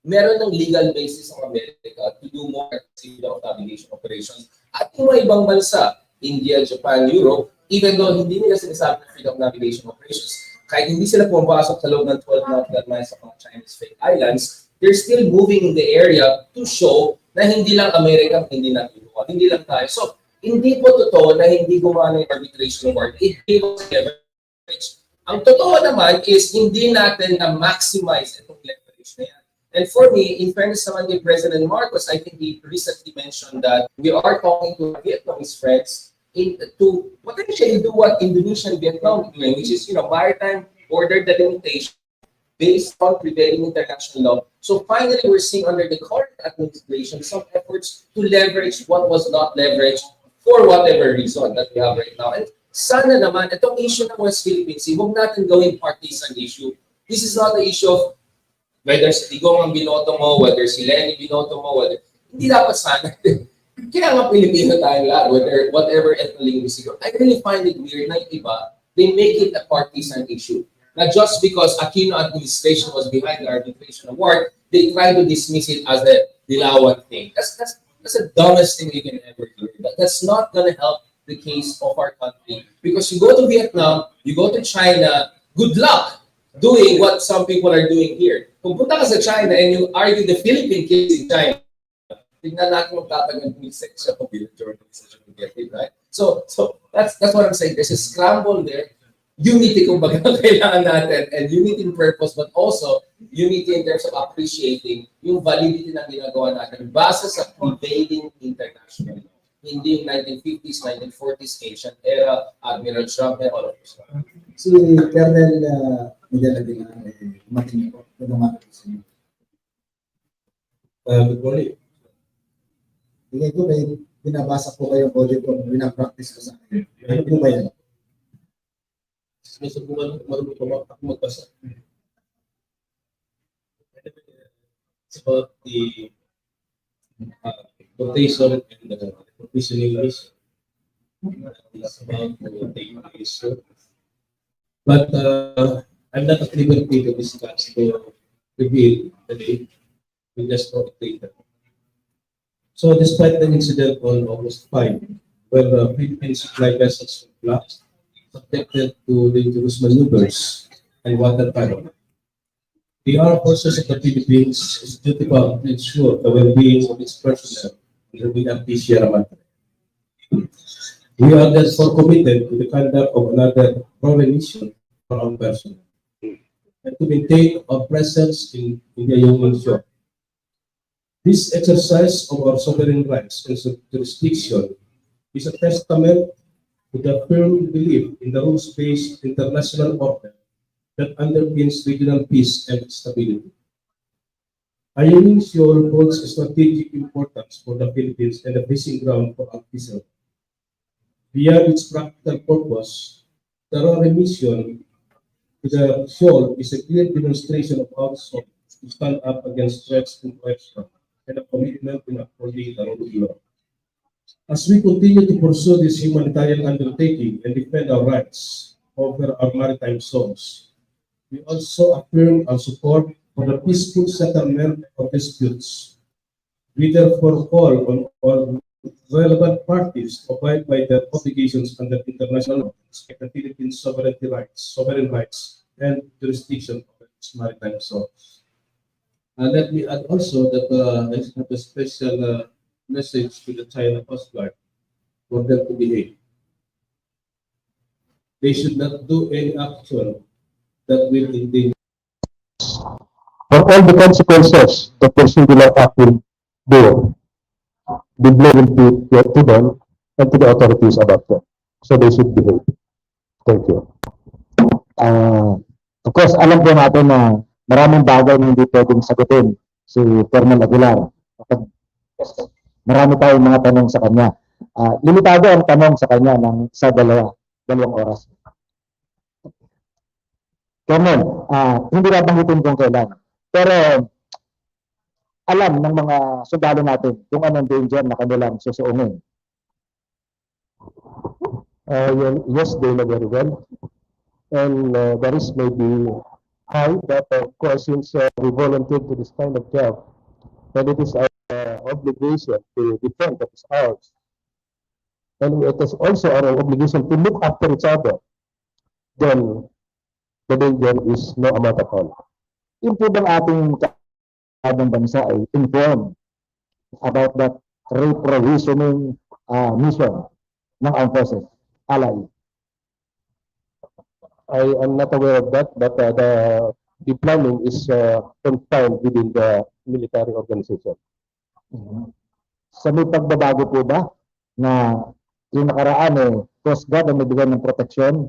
meron ng legal basis ng Amerika to do more civil navigation operations. At yung mga ibang bansa, India, Japan, Europe, even though hindi nila sinasabi ng freedom of navigation operations, kahit hindi sila pumapasok sa loob ng 12 nautical miles sa mga Chinese fake islands, they're still moving in the area to show na hindi lang Amerika, hindi lang Europe, hindi lang tayo. So, hindi po totoo na hindi gumana yung arbitration award. It gave us leverage. Ang totoo naman is hindi natin na-maximize itong leverage na yan. And for me, in fairness naman kay President Marcos, I think he recently mentioned that we are talking to Vietnamese friends to potentially do what Indonesia and Vietnam are doing, which is, maritime border delimitation based on prevailing international law. So finally, we're seeing under the current administration some efforts to leverage what was not leveraged for whatever reason that we have right now. And sana naman, itong issue ng West Philippine Sea, huwag natin gawing partisan issue. This is not the issue of whether si Digong ang binoto mo, whether si Lenny binoto mo, whether... Hindi dapat sana. Kaya nga Pilipino tayong lahat, whatever ethno-linguistic. I really find it weird na yung iba, they make it a partisan issue. Not just because Aquino administration was behind the arbitration award, they try to dismiss it as a Dilawan thing. That's the dumbest thing you can ever hear. That's not going to help the case of our country. Because you go to Vietnam, you go to China, good luck doing what some people are doing here. Kung punta ka sa China and you argue the Philippine case in China, tignan natin magtatagal ng section of the journalism, right? So that's what I'm saying. There's a scramble there. Unity kumbaga kailangan natin, and unity in purpose, but also unity in terms of appreciating yung validity ng ginagawa natin base sa prevailing international law. Hindi yung 1950s, 1940s, ancient era, Admiral Trump, and all of this. Si Colonel Medel makinig po. Good morning. Bigay ko, may binabasa po kayong audio ko, binapractice ko sa akin. Ano po ba yan? May subukan marunong ako magbasa. It's about the quotation and the quotation English. It's about the issue. But I'm not at liberty to discuss to reveal today. We just know it later. So despite the incident on August 5, where the Philippine supply vessels were blocked, subjected to dangerous maneuvers and water power, the armed forces of the Philippines is duty-bound to ensure the well-being of its personnel with Aty Sierra Madre. We are therefore committed to the conduct of another foreign mission for our personnel and to maintain our presence in the Ayungin shore. This exercise of our sovereign rights and jurisdiction is a testament to the firm belief in the rules-based international order that underpins regional peace and stability. Ayungin shore holds a strategic importance for the Philippines and a fishing ground for our fishermen. Beyond its practical purpose, the remission to the shoal is a clear demonstration of our resolve to stand up against threats and coercion and a commitment in upholding the rule of law. As we continue to pursue this humanitarian undertaking and defend our rights over our maritime zones, we also affirm our support for the peaceful settlement of disputes. We therefore call on all relevant parties to abide by their obligations under international law, respect the Philippines' sovereign rights, and jurisdiction of its maritime zones. Let me add also that I have a special message to the China Coast Guard for them to behave. They should not do any action that will endanger. For all the consequences that their singular act will do, be blamed to them and to the authorities about them. So they should behave. Thank you. Of course, alam po natin na maraming bagay na hindi pwedeng sagutin si Colonel Aguilar. Marami tayong mga tanong sa kanya. Limitado ang tanong sa kanya ng sa dalawang oras. Colonel, hindi babanggitin kung kailan. Pero alam ng mga sundalo natin kung anong danger na kanilang susuungin. Yes, they know very well. And the risk may be high, but of course, since we volunteered to this kind of job, and it is our obligation to defend what is ours. And it is also our obligation to look after each other. Then, the danger is no amount at all. Yung po bang ating kaadang bansa ay informed about that reprovisioning mission ng armed forces, alay? I am not aware of that, but the planning is confined within the military organization. Sa may pagbabago po ba na yung nakaraan Coast Guard ang nabigyan ng proteksyon,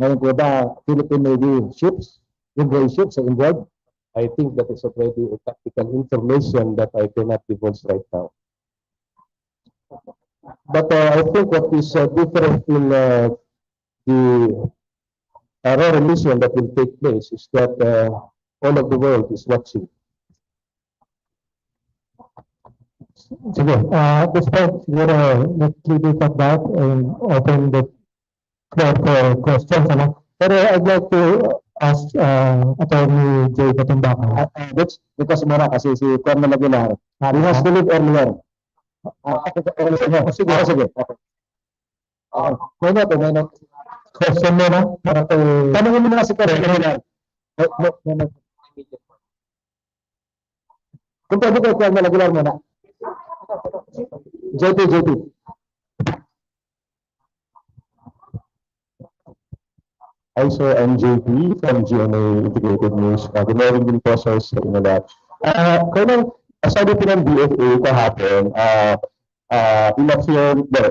ngayon po ba Philippine Navy ships, yung gray ships are involved? I think that is already a tactical information that I cannot divulge right now. But I think what is different in the rare mission that will take place is that all of the world is watching. Sige, at this point, let's leave it at that and open the floor for questions. Pero I'd like to ask Attorney J. Batongbacal. Because muna kasi si Colonel Aguilar, he has to leave earlier. Sige. May not. Question mo na? Tanongin mo na si Colonel Aguilar. Kung pwede ko, Colonel Aguilar muna. JP. Hi sir, I'm JP from GMA Integrated News. Good morning din po sir sa inyo lahat. Colonel, sabi po ng DFA kahapon,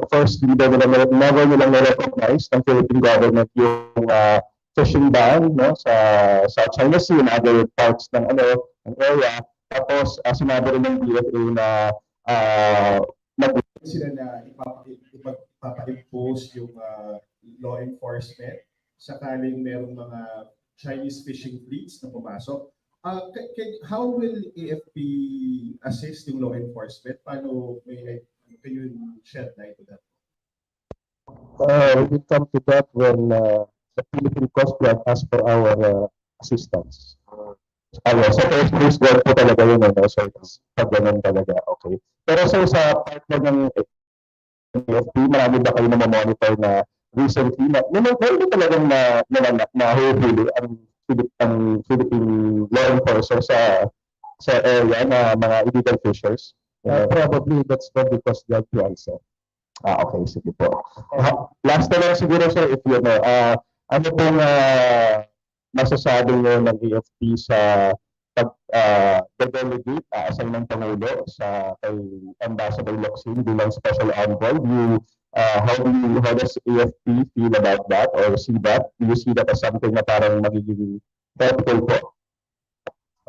firstly, never nilang na-recognize ng Philippine government yung fishing ban sa China Sea and other parts ng area. Tapos sinabi rin ng DFA na sila na ipapa-impose yung law enforcement sakaling merong mga Chinese fishing fleets na pumasok. How will AFP assist yung law enforcement? Paano can you shed light to that? We will come to that when the Philippine Coast Guard asks for our assistance. So Coast Guard po talaga yun, so pag ganun talaga, okay. Pero so sa part na ng AFP, marami ba kayo na monitor na recently meron talagang nahuhuli ang Philippine law enforcers sa area na mga illegal fishers? Probably that's what the Coast Guard to answer. Okay, sige po. Last na lang siguro sir, if you know, ano pong masasabi nyo ng AFP sa pag-delegate asal ng Pangulo sa kay Ambassador Locsin bilang special envoy? How does AFP feel about that or see that? Do you see that as something na parang magiging helpful po?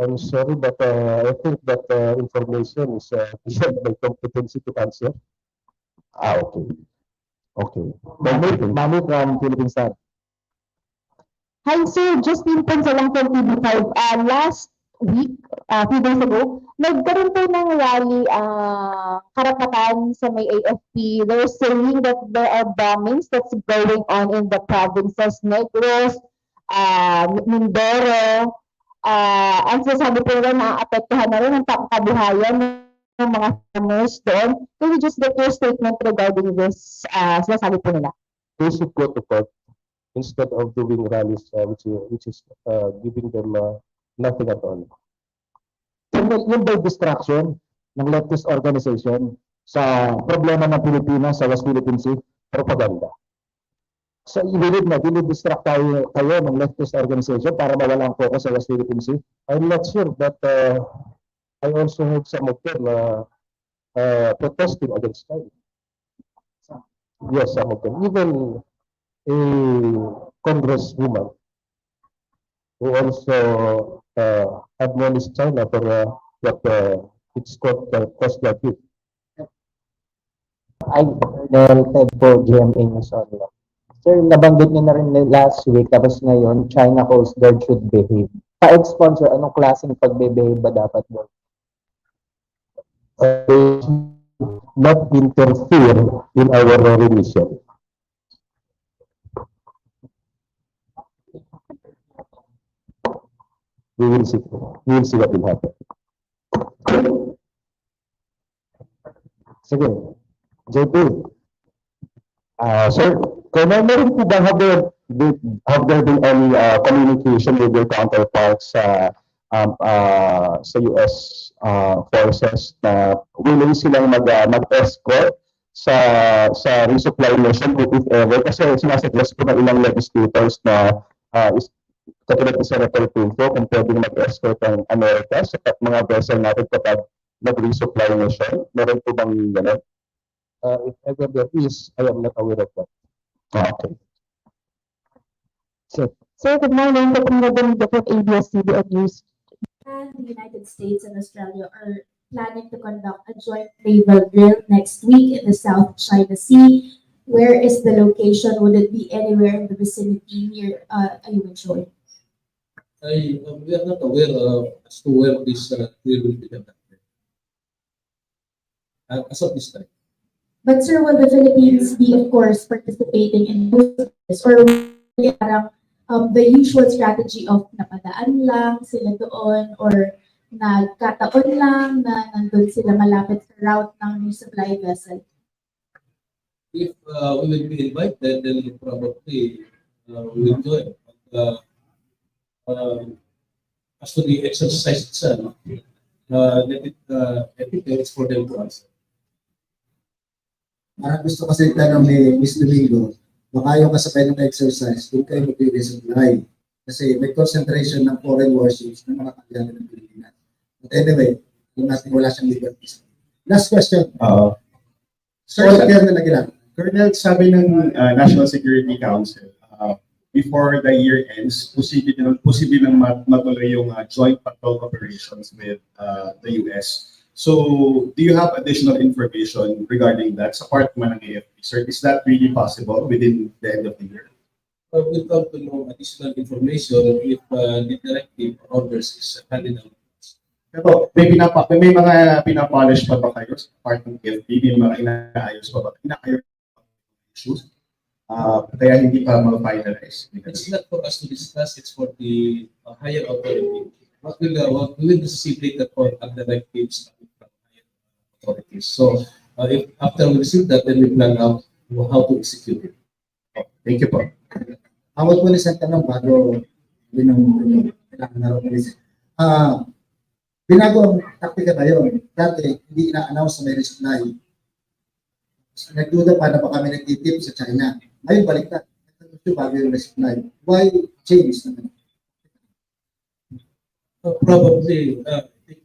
I'm sorry, but I think that information is beyond my competency to answer. Okay. Mami from Philippine Star. Hi sir, Justine Ponsalang from TV5. Last week, few days ago, nagkaroon po ng rally karapatan sa may AFP. They're saying that there are bombings that's going on in the provinces Negros, Mindoro, ang sasabi po nila na apektuhan na rin ang kabuhayan ng mga farmers doon. Can you just get your statement regarding this? Sinasabi po nila. They should go to court instead of doing rallies which is giving them Nothing at all. Yung by distraction ng leftist organization sa problema ng Pilipinas sa West Philippine Sea, propaganda. So, distract kayo ng leftist organization para mawala ang focus sa West Philippine Sea. I'm not sure, but I also heard some of them protesting against China. Yes, some of them. Even a congresswoman who also admonished China for what it's called cost guard. Ay, Ted po, GMA News Online. Sir, nabanggit niyo na rin last week, tapos ngayon, China Coast Guard should behave. Pa-sponsor, anong klaseng pagbe-behave ba dapat doon? They not interfere in our religion. We will see. We will see what will happen. Sige. JP. Sir, meron po ba have there been any communication with your counterparts sa US forces na willing silang mag-escort sa resupply mission if ever? Kasi sinasuggest po ng ilang legislators na katulad ni Senator Tulfo kung pwedeng mag-escort ang Amerika sa mga vessel natin kapag nag-resupply mission. Meron po bang gano'n? If ever there is, I am not aware of that. Okay. Sir, good morning. Batongbacal from ABS-CBN News. And the United States and Australia are planning to conduct a joint naval drill next week in the South China Sea. Where is the location? Would it be anywhere in the vicinity near Ayungin? We are not aware as to where this drill will be conducted. As of this time. But sir, will the Philippines be, of course, participating in this, or the usual strategy of napadaan lang sila doon, or nagkataon lang na nandun sila malapit sa route ng supply vessel? If we will be invited, then probably we will join. As to the exercise itself, I think it's for them to answer. Parang gusto kasi tanong ni Ms. Domingo, baka yung kasabay ng exercise, kung kayo mag-resupply. Kasi may concentration ng foreign warships na mga kagyano ng Pilipinas. But anyway, yung natin wala siyang liberties. Last question. Sir, Colonel, sabi ng National Security Council, before the year ends, posible nang matuloy yung joint patrol operations with the US. So, do you have additional information regarding that sa part naman ng AFP? Sir, is that really possible within the end of the year? We'll come to know additional information if the directive orders is handed out. Pero may mga pinapolish pa ba kayo sa part ng AFP? May mga inaayos pa ba? Inaayos issues? Kaya hindi pa ma-finalize. It's not for us to discuss, it's for the higher authority. What will necessitate the court and directives from higher authorities. So, if after we receive that, then we plan out how to execute it. Thank you po. Awat ko na isang tanong bago kailangan na rin. Binago ang taktika na yun. Dati, hindi ina-announce na may resupply. Nagduda pa na baka may nagtitip sa China. Ngayon, baliktad. Nagduda bago yung resupply. Why change naman? Probably, I think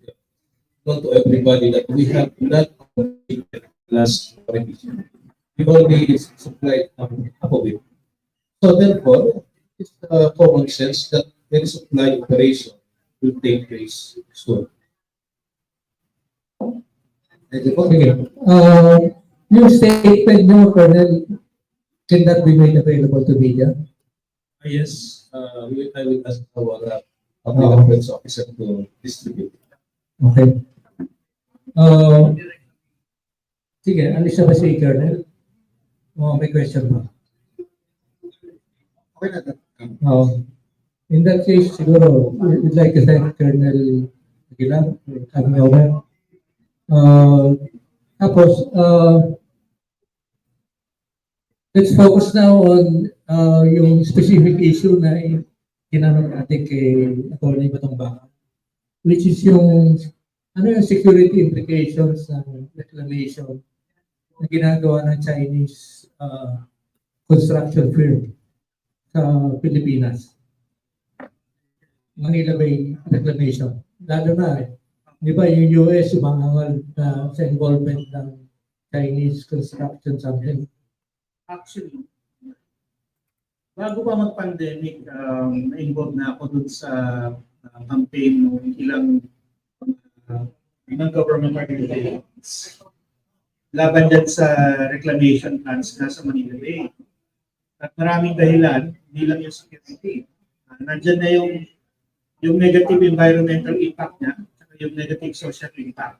known to everybody that we have not completed last revision. We only supplied half of it. So therefore, it's common sense that the supply operation will take place soon. Okay. Yung statement nyo, Colonel, can that be made available to media? Yes, I will ask our public affairs officer to distribute. Okay. Sige, alis na ba si Colonel? May question ba? Okay na. In that case, siguro, we'd like to thank Colonel Aguilar for coming over. Tapos, let's focus now on yung specific issue na tinanong natin kay Atty. Batongbacal, which is yung security implications ng reclamation na ginagawa ng Chinese construction firm sa Pilipinas. Manila Bay reclamation. Lalo na, di ba yung US umangal na sa involvement ng Chinese construction something. Actually, bago pa mag-pandemic, na-involved na ako dun sa campaign ng ilang government organizations laban dyan sa reclamation plans na sa Manila Bay. At maraming dahilan, hindi lang yung security. Nandyan na yung negative environmental impact niya, at yung negative social impact.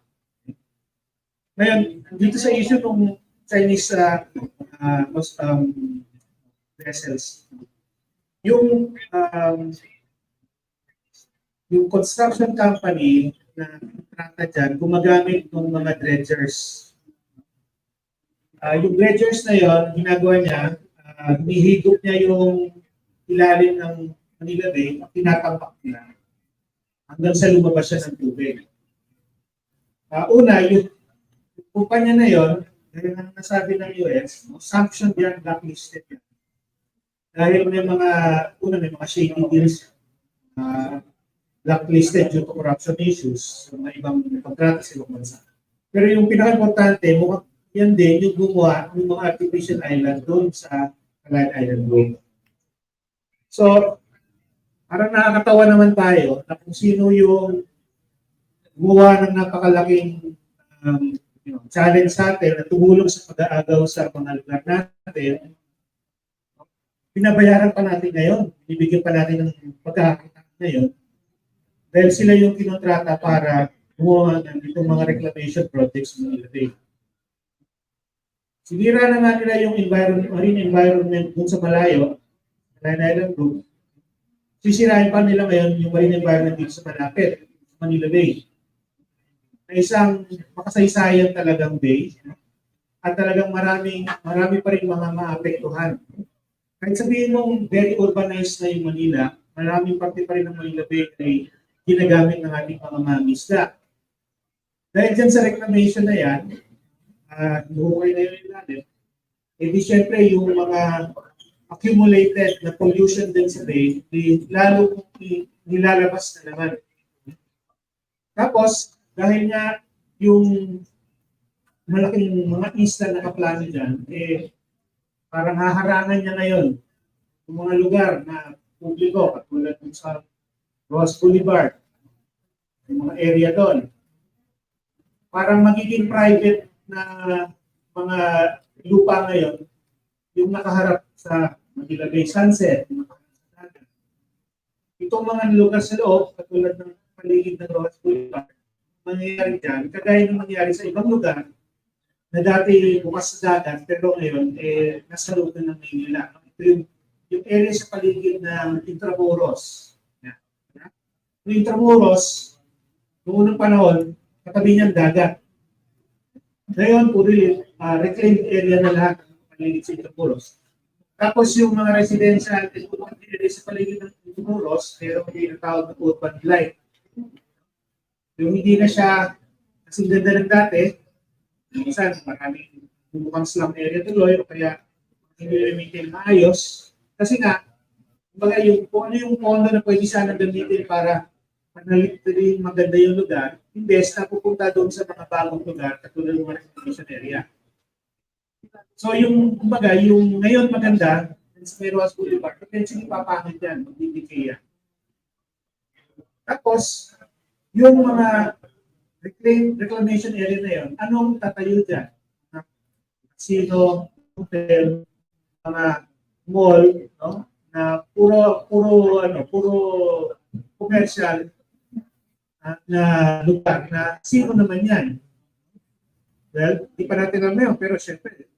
Ngayon, dito sa issue ng Chinese vessels, yung construction company na trata dyan, gumagamit ng mga dredgers. Yung dredgers na yon, ginagawa niya, hinihigop niya yung ilalim ng Manila Bay at tinatampak nila hanggang sa lumabas siya ng tubig. Una, yung kumpanya na yon, dahil ang nasabi ng US, sanction yan, blacklisted yan. Dahil may mga shady deals, blacklisted due to corruption issues sa mga ibang kontrata sa ibang bansa. Pero yung pinaka-importante, yan din yung gumawa ng mga artificial island doon sa Calayan Island Group. So, parang nakakatawa naman tayo na kung sino yung gumawa ng napakalaking challenge sa atin na tumulong sa pag-aagaw sa mga lugar natin, binabayaran pa natin ngayon, bibigyan pa natin ng pagkakita ngayon dahil sila yung kinontrata para gumawa ng itong mga reclamation projects ng Manila Bay. Sinira na nga nila yung marine environment dun sa malayo, Calayan Island Group. Sisirain pa nila ngayon yung marine environment dito sa malapit, Manila Bay. Na isang makasaysayan talagang bay at talagang marami pa rin mga maapektuhan. Kahit sabihin mong very urbanized na yung Manila, maraming parte pa rin ng Manila Bay ay ginagamit ng ating mga mangisda. Dahil dyan sa reclamation na yan, hukay na yun natin, di syempre yung mga accumulated na pollution din sa bay, lalo nilalabas na naman. Tapos, dahil nga yung malaking mga isla na kaplano dyan, parang haharangan niya ngayon yung mga lugar na publiko, katulad sa Ross Boulevard, yung mga area doon. Parang magiging private na mga lupa ngayon, yung nakaharap sa Manila Bay Sunset, itong mga lugar sa loob, katulad ng paligid ng Ross Boulevard, mangyayari dyan, kagaya ng mangyayari sa ibang lugar, na dati bukas sa dagat, pero ngayon, nasa loob na ng Manila. Ito yung area sa paligid ng Intramuros. Yung Intramuros, noong unang panahon, katabi niyang dagat. Ngayon, puro reclaimed area na lahat ng paligid sa Intramuros. Tapos yung mga residential area sa paligid ng Intramuros, mayroong tinatawag na urban blight. Yung hindi na siya kasing ganda ng dati, minsan maraming bumukang slum area tuloy o kaya hindi na-maintain maayos. Kasi nga, kumbaga kung ano yung pondo na pwede sana gamitin para panalitrin maganda yung lugar, imbes na pupunta doon sa mga bagong lugar katulad ng mga recreation area. So yung kumbaga, yung ngayon maganda, sa Meruas Boulevard, potentially papangit yan, magbibigay yan. Tapos, yung mga reclamation area na yun, anong tatayo dyan? Casino, hotel, mga mall, no? Na puro commercial na lugar na sino naman yan? Well, di pa natin alam yun, pero syempre,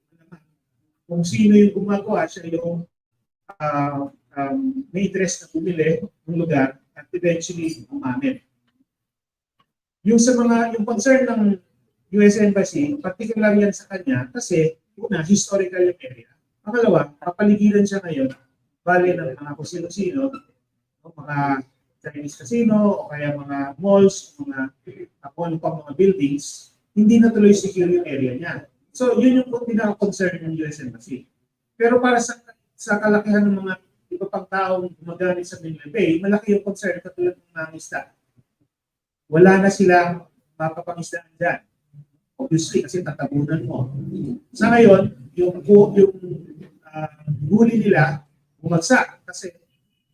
kung sino yung gumagawa, siya yung may interest na bumili ng lugar at eventually umamin. Yung concern ng US Embassy, particular yan sa kanya kasi una, historical yung area. Pangalawa, kapaligiran siya ngayon, bali ng mga kung sino-sino, no? Mga Chinese casino o kaya mga malls, mga ano pang mga buildings, hindi na tuloy secure yung area niya. So yun yung pinaka-concern ng US Embassy. Pero para sa kalakihan ng mga iba pang taong gumagamit sa Manila Bay, malaki yung concern katulad ng mga isda. Wala na silang mapapangisdaan dyan. Obviously, kasi tatabunan mo. Sa ngayon, yung huli nila bumagsak kasi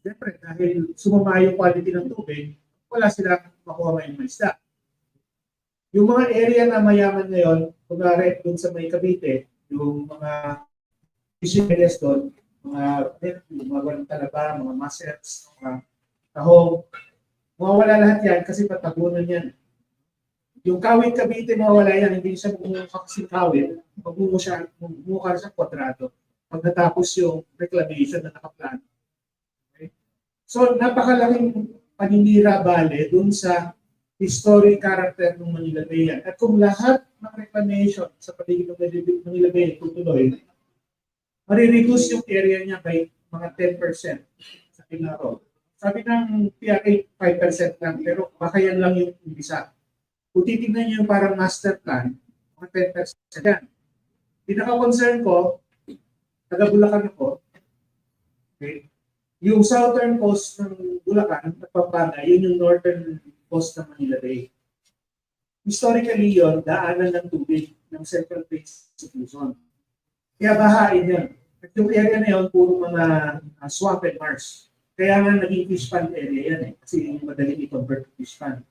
siyempre dahil sumama yung quality ng tubig, wala silang makuha ngayong mga isda. Yung mga area na mayaman ngayon, kunwari dun sa may Cavite, yung mga fishing areas doon, mga walang talaba, mga mussels, mga tahong, mawawala lahat yan kasi patabunan yan. Yung Kawit Cavite, mawawala yan, hindi siya bumuka kasi kawit, bumuka siya kwadrado. Pag natapos yung reclamation na nakaplano. Okay? So, napakalaking paninira bale dun sa historic character ng Manila Bay. At kung lahat ng reclamation sa paligid ng Manila Bay tutuloy, marireduce yung area niya by mga 10% sa Pinaro. Sabi ng PRA 5% lang, pero baka yan lang yung umpisa. Kung titignan niyo yung parang master plan, mga 10% yan. Pinaka-concern ko, taga Bulacan ako, okay? Yung southern coast ng Bulacan at Pampanga, yun yung northern coast ng Manila Bay. Historically yun, daanan ng tubig ng Central Plains of Luzon. Kaya bahain yun. At yung area na yun, puro mga swamp and marsh. Kaya nga naging fish pond area yan kasi yung madaling i-convert to fish pond.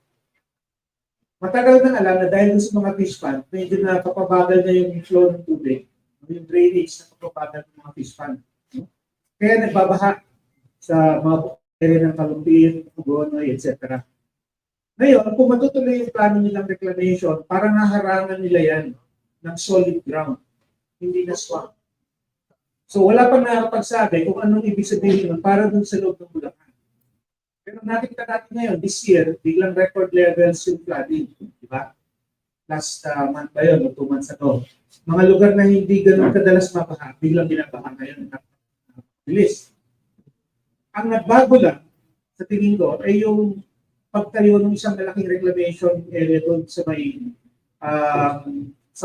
Matagal nang alam na dahil sa mga fish pond, medyo napapabagal na yung flow ng tubig, yung drainage na papabagal ng mga fish pond. Kaya nagbabaha sa mga area ng Kalumpir, Tugonoy, etc. Ngayon, kung matutuloy yung plano nilang reclamation, parang naharangan nila yan ng solid ground, hindi na swamp. So wala pang nakakapagsabi kung anong ibig sabihin nun para dun sa loob ng Bulacan. Pero nakita natin ngayon, this year, biglang record levels yung flooding. Di ba? Last month ba yun, o 2 months ago. Mga lugar na hindi ganun kadalas mabaha, biglang binabaha ngayon. Bilis. Ang nagbago lang, sa tingin ko, ay yung pagtayo ng isang malaking reclamation area doon sa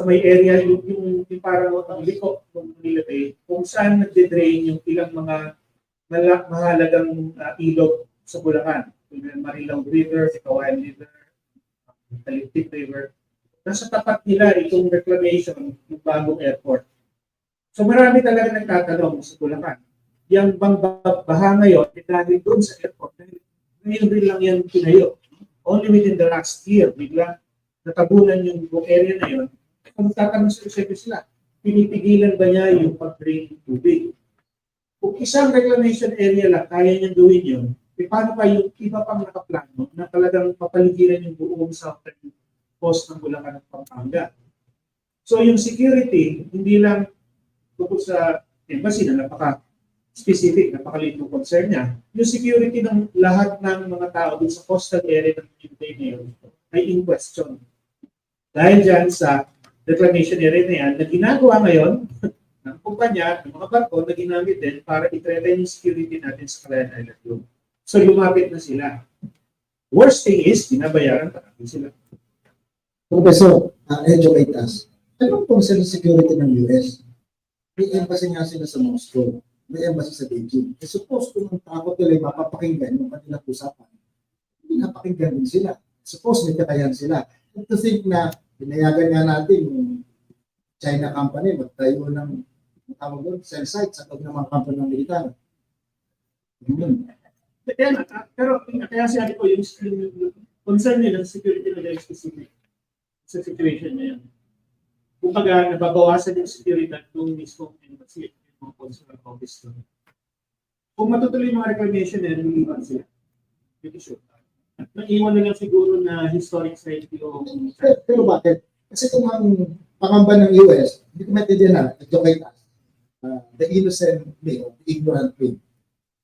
may area yung parang ang liko ng Manila Bay, kung saan nagde-drain yung ilang mga mahalagang ilog sa Bulacan. Yung Marilao River, Kawayan River, Talintik River. Nasa tapat nila itong reclamation ng bagong airport. So marami talaga nagtatanong sa Bulacan. Yung bang baha ngayon, dahil doon sa airport, ngayon rin lang yan pinayo. Only within the last year, bigla natabunan yung area na yun. Kung tatanong sila, pinipigilan ba niya yung pag-drain ng tubig? Kung isang reclamation area lang, kaya niyang gawin yun, paano pa yung iba pang nakaplano na talagang papaligiran yung buong southern coast ng Bulacan at Pampanga? So yung security, hindi lang tungkol sa embassy na napaka-specific, napakaliit ng concern niya. Yung security ng lahat ng mga tao dun sa coastal area ng Philippines ngayon ay in question. Dahil dyan sa reclamation area na yan, na ginagawa ngayon ng kumpanya, ng mga barko na ginamit din para i-threaten yung security natin sa Calayan Island. So lumapit na sila. Worst thing is, binabayaran pa natin sila. Professor, educate us. Anong pong security ng US? May embassy nga sila sa Moscow. May embassy sa Beijing. E suppose kung ang takot nila mapapakinggan yung kanilang usapan, hindi napakinggan din sila. Suppose may kakayan sila. And to think na pinayagan nga natin yung China company magtayo ng cell site sa loob ng mga company ng militar. Pero kaya sabi ko, yung concern nila sa security nila specific sa situation na yan. Kung nababawasan yung security ng mismo embassy, yung mga consular office doon. Kung matutuloy yung mga reclamation na nilipan sila, pretty sure. Naiwan na lang siguro na historic site yung... Pero bakit? Kasi kung ang pangamba ng US, hindi ko maintindihan na, educate us. The innocent me, or the ignorant me.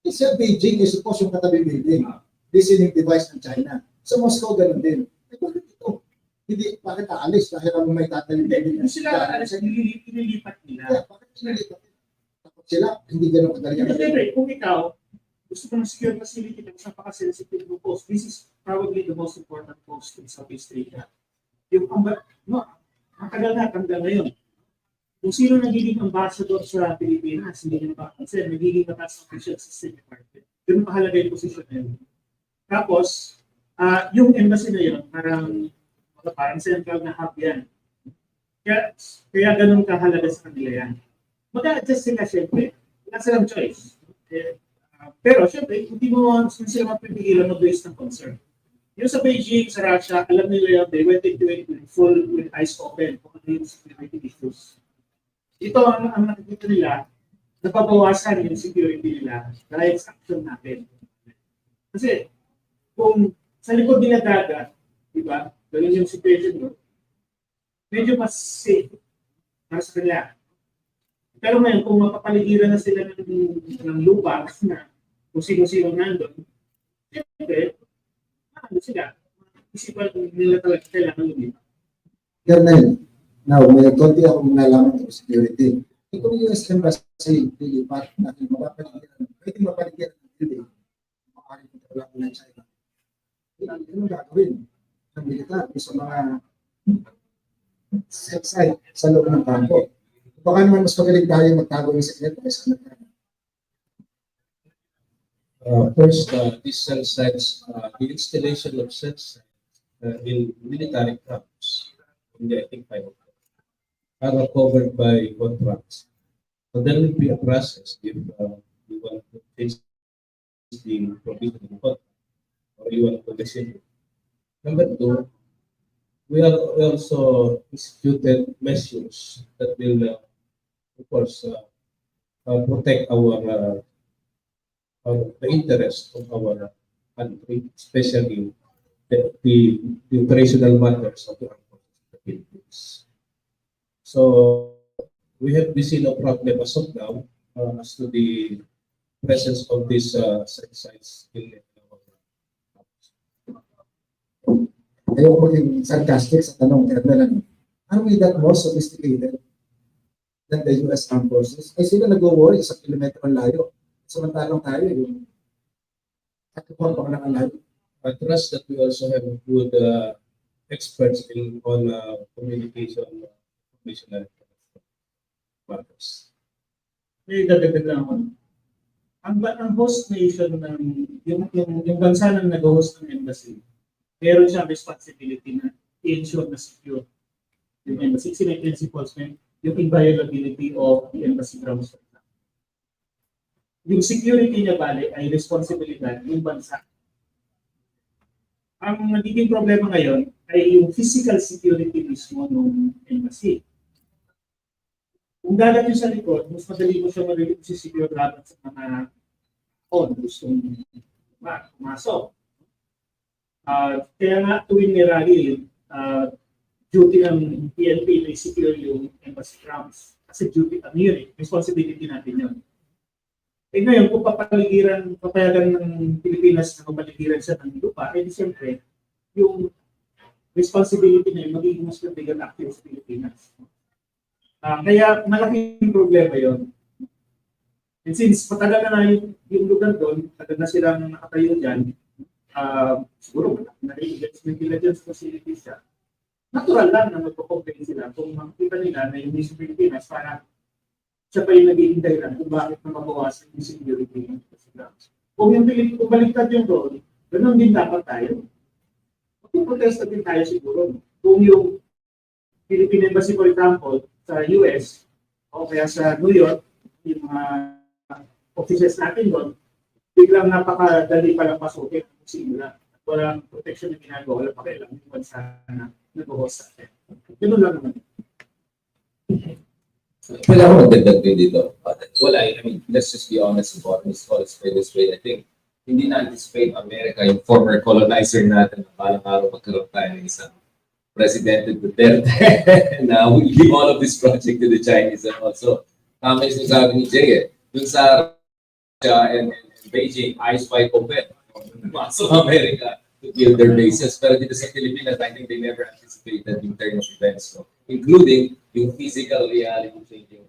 Kasi Beijing is suppose yung katabi building. Listening device ng China. Sa Moscow, ganun din. Bakit ito? Hindi, bakit aalis? Dahil kami may tatalim. Hindi sila aalis, nililipat nila. Bakit nililipat? Takot sila, hindi ganun kadali. Siyempre, kung ikaw, gusto ko ng secure facility na napaka-sensitive ng post. This is probably the most important post in Southeast Asia. Yung ang tagal na hanggang ngayon. Kung sino nagiging ambassador sa Pilipinas, hindi nyo napapansin, nagiging mataas official sa State Department. Yun ang mahalaga yung position na yun. Tapos, yung embassy na yun, parang central na hub yan. Kaya ganun kahalaga sa kanila yan. Mag-a-adjust sila siyempre. Wala silang choice. Pero siyempre, hindi mo sila mapipigilan mag-base ng concern. Yung sa Beijing, sa Russia, alam nila yun, they went into it with eyes open kung ano yung security issues. Ito ang nakikita nila, napabawasan yung security nila dahil sa action natin. Kasi kung sa likod nila dagat, di ba, ganun yung situation mo, medyo mas safe para sa kanila. Pero ngayon, kung mapapaligiran na sila ng lupa na kung sino-sino nandun, siyempre, sila, isipan nila talaga kailangan lumipa. Colonel, now, may konti akong nalaman ng security. Kung yung US Embassy, lilipat natin mapapaligiran, pwede mapaligiran ng building, makakarin ng trabaho ng China. Ano gagawin ng militar sa mga set site sa loob ng kampo? Baka naman mas magaling tayo magtago ng sekreto kaysa natin. First, these cell sites, the installation of cell sites in military camps, I think 5 of them, are covered by contracts. So there will be a process if you want to change the provision of the contract or you want to listen. Number 2, we are also instituted measures that will, of course, protect the interest of our country, especially the operational matters of the armed forces of the Philippines. So we have seen no problem as of now as to the presence of these sites in our house. Ayoko maging sarcastic sa tanong, Colonel. Are we that more sophisticated than the US Armed Forces? Ay sila nag-worry sa kilometro ang layo. Samantalang tayo, yung katupuan pa lang ang layo. I trust that we also have good experts on communication professional matters. May dadagdag lang ako. Ang host nation yung bansa na nag-host ng embassy, meron siyang responsibility na i-ensure na secure yung embassy. Sila yung principles, yung inviolability of the embassy grounds. Yung security niya bale ay responsibilidad ng bansa. Ang nagiging problema ngayon ay yung physical security mismo ng embassy. Kung dagat yung sa likod, mas madali mo siya secure laban sa mga gustong pumasok. Kaya nga tuwing may rally, duty ng PNP na secure yung embassy grounds. Kasi duty, responsibility natin yun. Eh ngayon, kung papayagan ng Pilipinas na mapaligiran siya ng lupa, eh di siyempre, yung responsibility na yun, magiging mas mabigat active sa Pilipinas. Kaya malaking problema yun. And since matagal na yung lugar doon, tagal na silang nakatayo dyan, siguro intelligence facilities siya, natural lang na magpo-complain sila kung makikita nila na yung mismo Pilipinas para siya pa yung nagiging dahilan kung bakit na mabawasan yung security. Kung baliktad yung role, ganun din dapat tayo. Mag-protesta din tayo siguro. Kung yung Philippine Embassy, for example, sa US, o kaya sa New York, yung mga offices natin doon, biglang napakadali palang pasukin ang simula. Walang protection na ginagawa, wala pa kailang yung bansa na nag-host sa atin. Ganun lang naman. Wala akong magdagdag din dito. Wala, I mean, let's just be honest about this way. I think, hindi na-anticipate America, yung former colonizer natin, na balang araw magkaroon tayo ng isang President Duterte na we give all of this project to the Chinese and also, may sinasabi ni Jay, dun sa Russia and Beijing, eyes wide open. So America to build their bases. Pero dito sa Pilipinas, I think they never anticipated yung turn of events, no? Including yung physical reality changing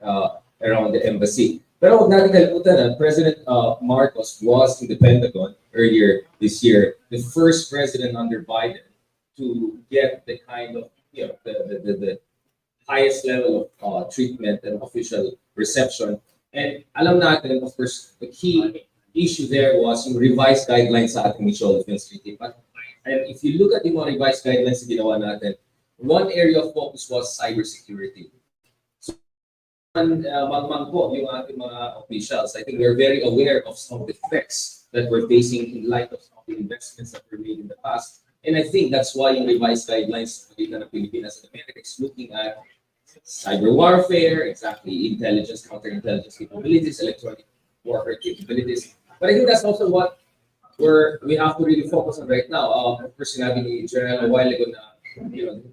around the embassy. Pero huwag natin kalimutan na President Marcos was in the Pentagon earlier this year, the first president under Biden to get the kind of, the highest level of treatment and official reception. And alam natin, of course, the key issue there was yung revised guidelines sa ating mutual defense treaty. But and if you look at the mga revised guidelines na ginawa natin, one area of focus was cybersecurity. Mangmang po yung ating mga officials. I think we're very aware of some of the threats that we're facing in light of some of the investments that were made in the past. And I think that's why yung revised guidelines ng Pilipinas and America is looking at cyber warfare, exactly, intelligence, counterintelligence capabilities, electronic warfare capabilities. But I think that's also what we have to really focus on right now. Of course, sinabi ni General a while ago na,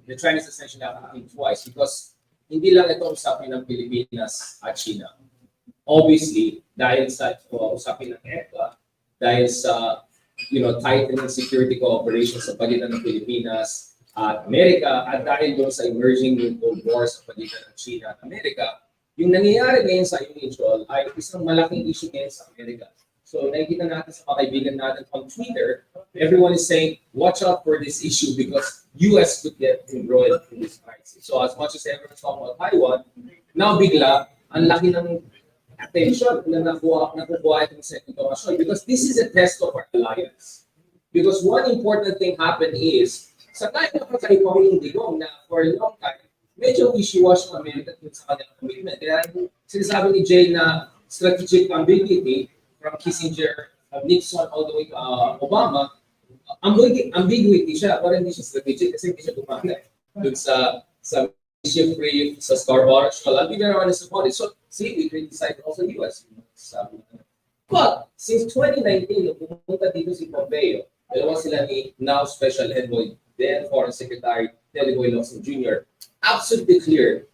the Chinese essentially have to think twice because hindi lang ito usapin ng Pilipinas at China. Obviously, dahil sa usapin ng ECA, dahil sa tightening security cooperation sa pagitan ng Pilipinas at Amerika, at dahil doon sa emerging new Cold War sa pagitan ng China at Amerika, yung nangyayari ngayon sa UNITROL ay isang malaking issue ngayon sa Amerika. So nakikita natin sa mga kaibigan natin on Twitter, everyone is saying, watch out for this issue because US could get embroiled in this crisis. So as much as everyone's talking about Taiwan, now bigla, ang laki ng attention na nakuha itong second Shoy because this is a test of our alliance. Because one important thing happened is, sa time na pagkaipaw yung digong na for a long time, medyo wishy-washy ng Amerika sa kanilang commitment. Kaya sinasabi ni Jay na strategic ambiguity from Kissinger, Nixon, all the way to Obama, ambiguity siya, pero hindi siya strategic kasi hindi siya gumamit dun sa shift brief, sa Star Wars, well, I'll be there on the support. So, see, we criticize also US. But, since 2019, nung pumunta dito si Pompeo, dalawa sila ni now Special Envoy, then Foreign Secretary, Telegoy Lawson Jr., absolutely clear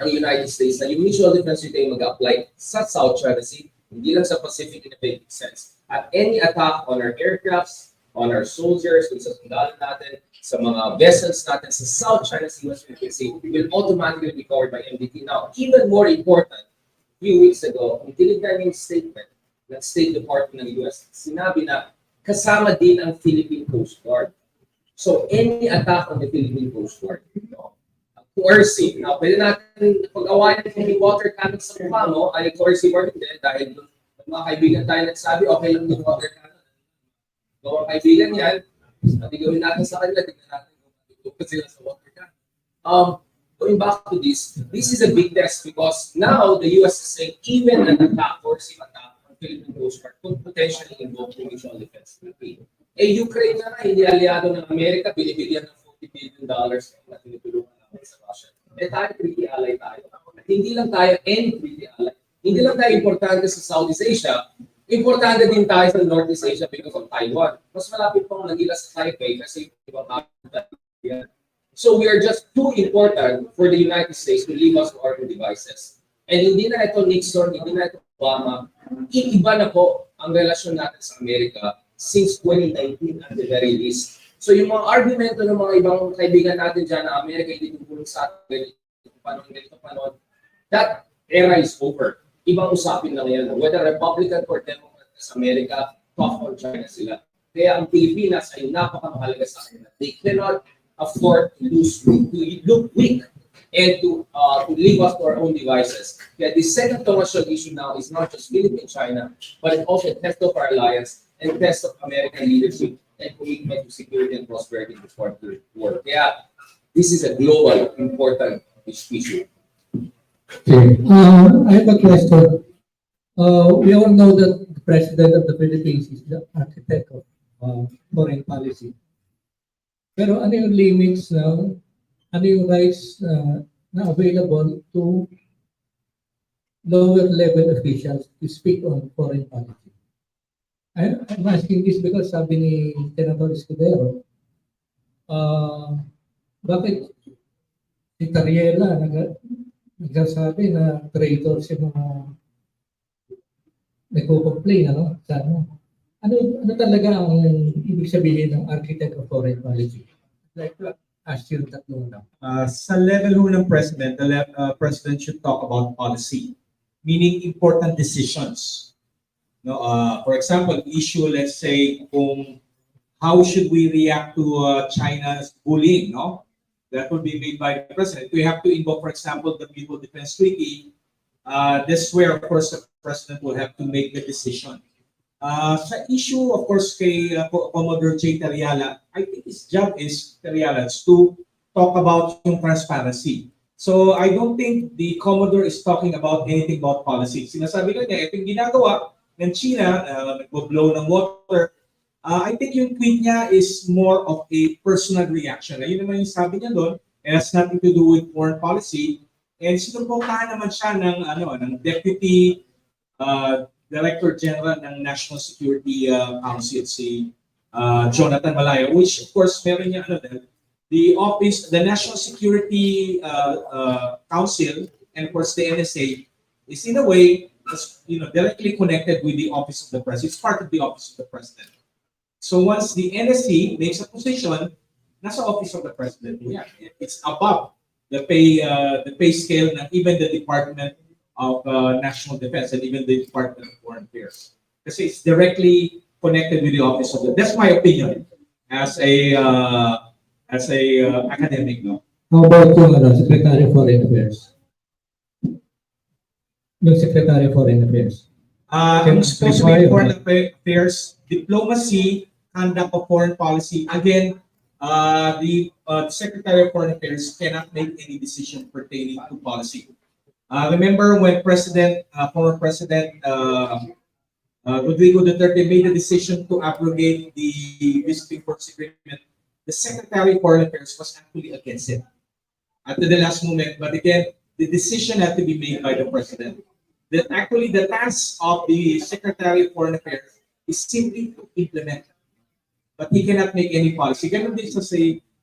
ang United States na yung mutual defense treaty mag-apply sa South China Sea, hindi lang sa Pacific in a basic sense. At any attack on our aircrafts, on our soldiers, kung sa sundalo natin, sa mga vessels natin sa South China Sea, West Philippine Sea, will automatically be covered by MDT. Now, even more important, a few weeks ago, ang tinignan yung statement ng State Department ng US, sinabi na kasama din ang Philippine Coast Guard. So, any attack on the Philippine Coast Guard, coercive. Now, pwede natin pag-awayan kung may water cannon sa mukha mo, ay coercive or hindi, dahil mga kaibigan tayo nagsabi, okay lang yung water cannon. Gawang kaibigan yan, at gawin natin sa kanila, tignan natin kung sila sa water cannon. Going back to this is a big test because now the US is saying even an attack, coercive attack on Philippine Coast Guard could potentially invoke mutual defense treaty. Ukraine na hindi aliado ng Amerika, binibigyan ng $40 billion na tinutulungan sa Russia. Tayo treaty ally tayo. At hindi lang tayo any treaty ally. Hindi lang tayo importante sa Southeast Asia, importante din tayo sa Northeast Asia because of Taiwan. Mas malapit pang Manila sa Taipei kasi ibang yan. So we are just too important for the United States to leave us to our own devices. And hindi na ito Nixon, hindi na ito Obama. Iba na po ang relasyon natin sa Amerika since 2019 at the very least. So yung mga argumento ng mga ibang kaibigan natin dyan na Amerika hindi tutulong sa atin, ganito panon, that era is over. Ibang usapin na ngayon. Whether Republican or Democrat sa Amerika, tough on China sila. Kaya ang Pilipinas ay napakamahalaga sa kanila. They cannot afford to look weak and to leave us to our own devices. Kaya the second commercial issue now is not just Philippine-China, but it's also a test of our alliance and test of American leadership and commitment to security and prosperity in the foreign world. Kaya this is a global, important issue. Okay. I have a question. We all know that the President of the Philippines is the architect of foreign policy. Pero ano yung limits na, ano yung rights na available to lower level officials to speak on foreign policy? I'm asking this because sabi ni Senator Escudero, bakit si Tariela nagsasabi na traitor si mga nagko-complain, ano? Ano talaga ang ibig sabihin ng architect of foreign policy? Like, ask you tatlong lang. Sa level ho ng president, the president should talk about policy. meaning important decisions. No, for example, issue, let's say, how should we react to China's bullying, no? That will be made by the president. We have to invoke, for example, the Mutual Defense Treaty. This is where, of course, the president will have to make the decision. Sa issue, of course, kay Commodore J. Tariala, I think his job is, Tariala, is to talk about yung transparency. So I don't think the Commodore is talking about anything about policy. Sinasabi lang niya, ito yung ginagawa ng China, nagbo-blow ng water. I think yung tweet niya is more of a personal reaction. Ayun naman yung sabi niya doon, it has nothing to do with foreign policy. And sinubukan naman siya ng Deputy Director General ng National Security Council, si Jonathan Malaya, which of course meron niya the National Security Council, and of course the NSA is in a way directly connected with the Office of the President. It's part of the Office of the President. So once the NSC makes a position, nasa Office of the President, it's above the pay scale ng even the Department of National Defense and even the Department of Foreign Affairs. Kasi it's directly connected with the Office of the. That's my opinion as a academic, no. How about yung Secretary of Foreign Affairs? Yung Secretary of Foreign Affairs. Yung Secretary of Foreign Affairs, diplomacy, conduct of foreign policy. Again, the Secretary of Foreign Affairs cannot make any decision pertaining to policy. Remember when former President Rodrigo Duterte made the decision to abrogate the visiting force agreement, the Secretary of Foreign Affairs was actually against it at the last moment. But again, the decision had to be made by the President. That actually the task of the Secretary of Foreign Affairs is simply to implement. But he cannot make any policy. Ganun din sa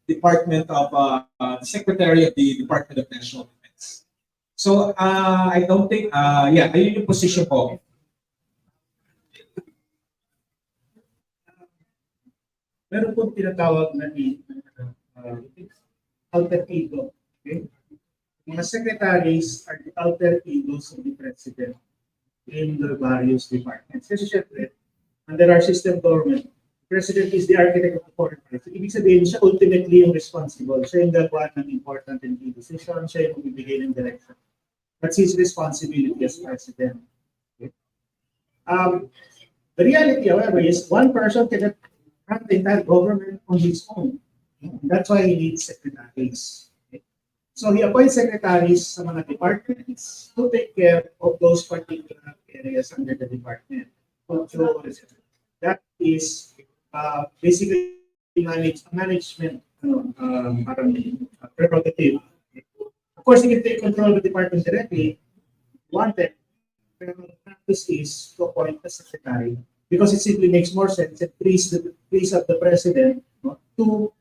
Department of the Secretary of the Department of National Defense. So I don't think, ayun yung position ko. Meron pong tinatawag na alter ego. Okay? Mga secretaries are the alter egos of the president in the various departments. Kasi syempre, under our system government, President is the architect of the foreign policy. Ibig sabihin, siya ultimately yung responsible. Siya yung gagawa ng important and key decision. Siya yung magbibigay ng direction. That's his responsibility as president. Okay? The reality, however, is one person cannot run the entire government on his own. That's why he needs secretaries. Okay? So he appoints secretaries sa mga departments to take care of those particular areas under the department. So that is basically management prerogative. Of course, you can take control of the department directly. Wanted, but the practice is to appoint a secretary because it simply makes more sense. It frees up the president to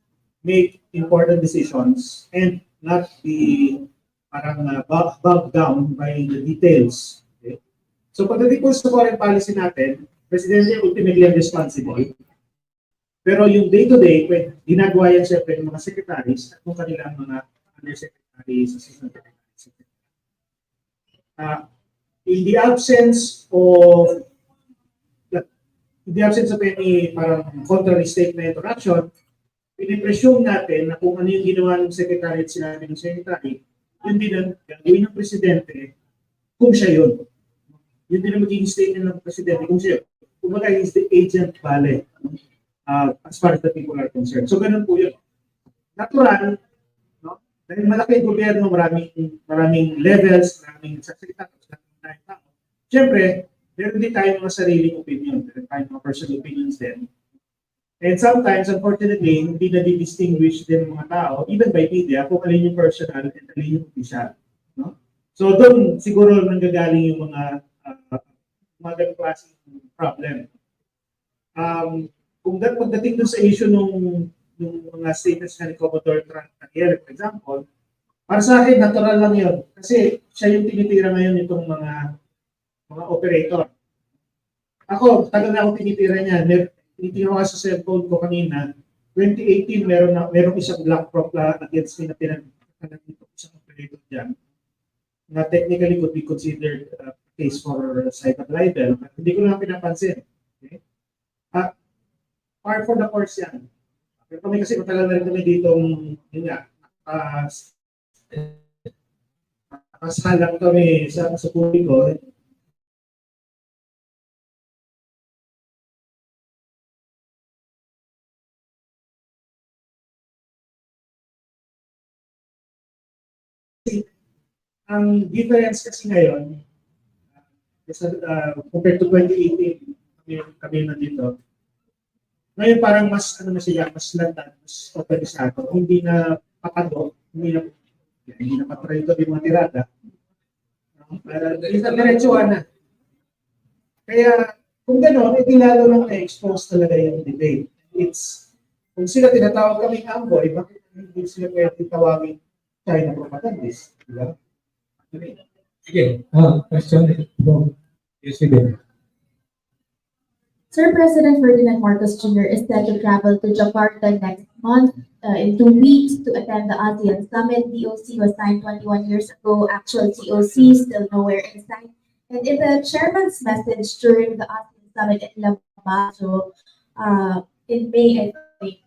make important decisions and not be bogged down by the details. Okay? So pagdating po sa foreign policy natin, President yung ultimately responsible. Pero yung day-to-day, ginagawa yan siyempre ng mga secretaries at ng kanilang mga undersecretaries, assistant secretaries. In the absence of any parang contrary statement or action, pinipresume natin na kung ano yung ginawa ng secretary at sinabi ng secretary, yun din ang gagawin ng presidente kung siya yun. Yun din ang magiging statement ng presidente kung siya yun. Kumbaga, is the agent pale as far as the people are concerned. So, ganun po yun. Natural, no? Dahil malaki yung gobyerno, maraming levels, maraming secretaries, maraming tao. Siyempre, meron din tayong mga sariling opinion, meron tayong mga personal opinions din. And sometimes, unfortunately, hindi na-distinguish din ng mga tao, even by media, kung alin yung personal and alin yung official. No? So, doon siguro nanggagaling yung mga ganong klaseng problem. Kung pagdating dun sa issue nung mga statements ni Commodore Trujillo, for example, para sa akin, natural lang yun. Kasi siya yung tinitira ngayon itong mga operator. Ako, tagal na ako tinitira niya. Tinitira ko sa cellphone ko kanina, 2018, merong isang black prop against me na pinag isang operator dyan na technically could be considered case for cyber libel. Hindi ko na pinapansin. Okay? Par for the course yan. Pero kami kasi matagal na rin kami dito, yun nga, halang kami sa publiko. Ang difference kasi ngayon, compared to 2018, kami na dito, ngayon parang mas ano na sila, mas lantan, mas organisado, hindi na papando, hindi na patrito yung mga tirada. Hindi na diretsuhan na. Kaya kung gano'n, lalo lang na-expose talaga yung debate. Kung sila tinatawag kaming amboy, bakit hindi sila kaya titawagin China propagandist? Diba? Sige, question from President. Sir, President Ferdinand Marcos Jr. is set to travel to Jakarta next month in 2 weeks to attend the ASEAN Summit. DOC was signed 21 years ago. Actual COC still nowhere in sight. And in the chairman's message during the ASEAN Summit in Labazo in May, I think,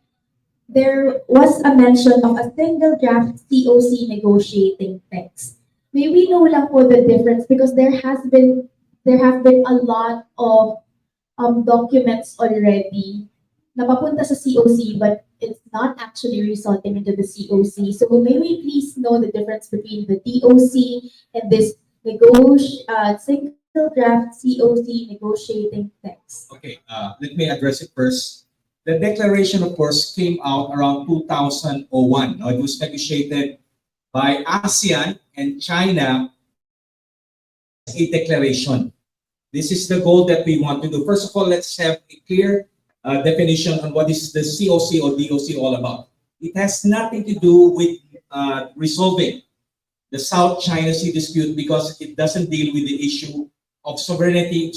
there was a mention of a single draft COC negotiating text. May we know lang po the difference because there have been a lot of documents already na papunta sa COC but it's not actually resulting into the COC. So may we please know the difference between the DOC and this single draft COC negotiating text? Okay, let me address it first. The declaration, of course, came out around 2001. It was negotiated by ASEAN and China as a declaration. This is the goal that we want to do. First of all, let's have a clear definition on what is the COC or DOC all about. It has nothing to do with resolving the South China Sea dispute because it doesn't deal with the issue of sovereignty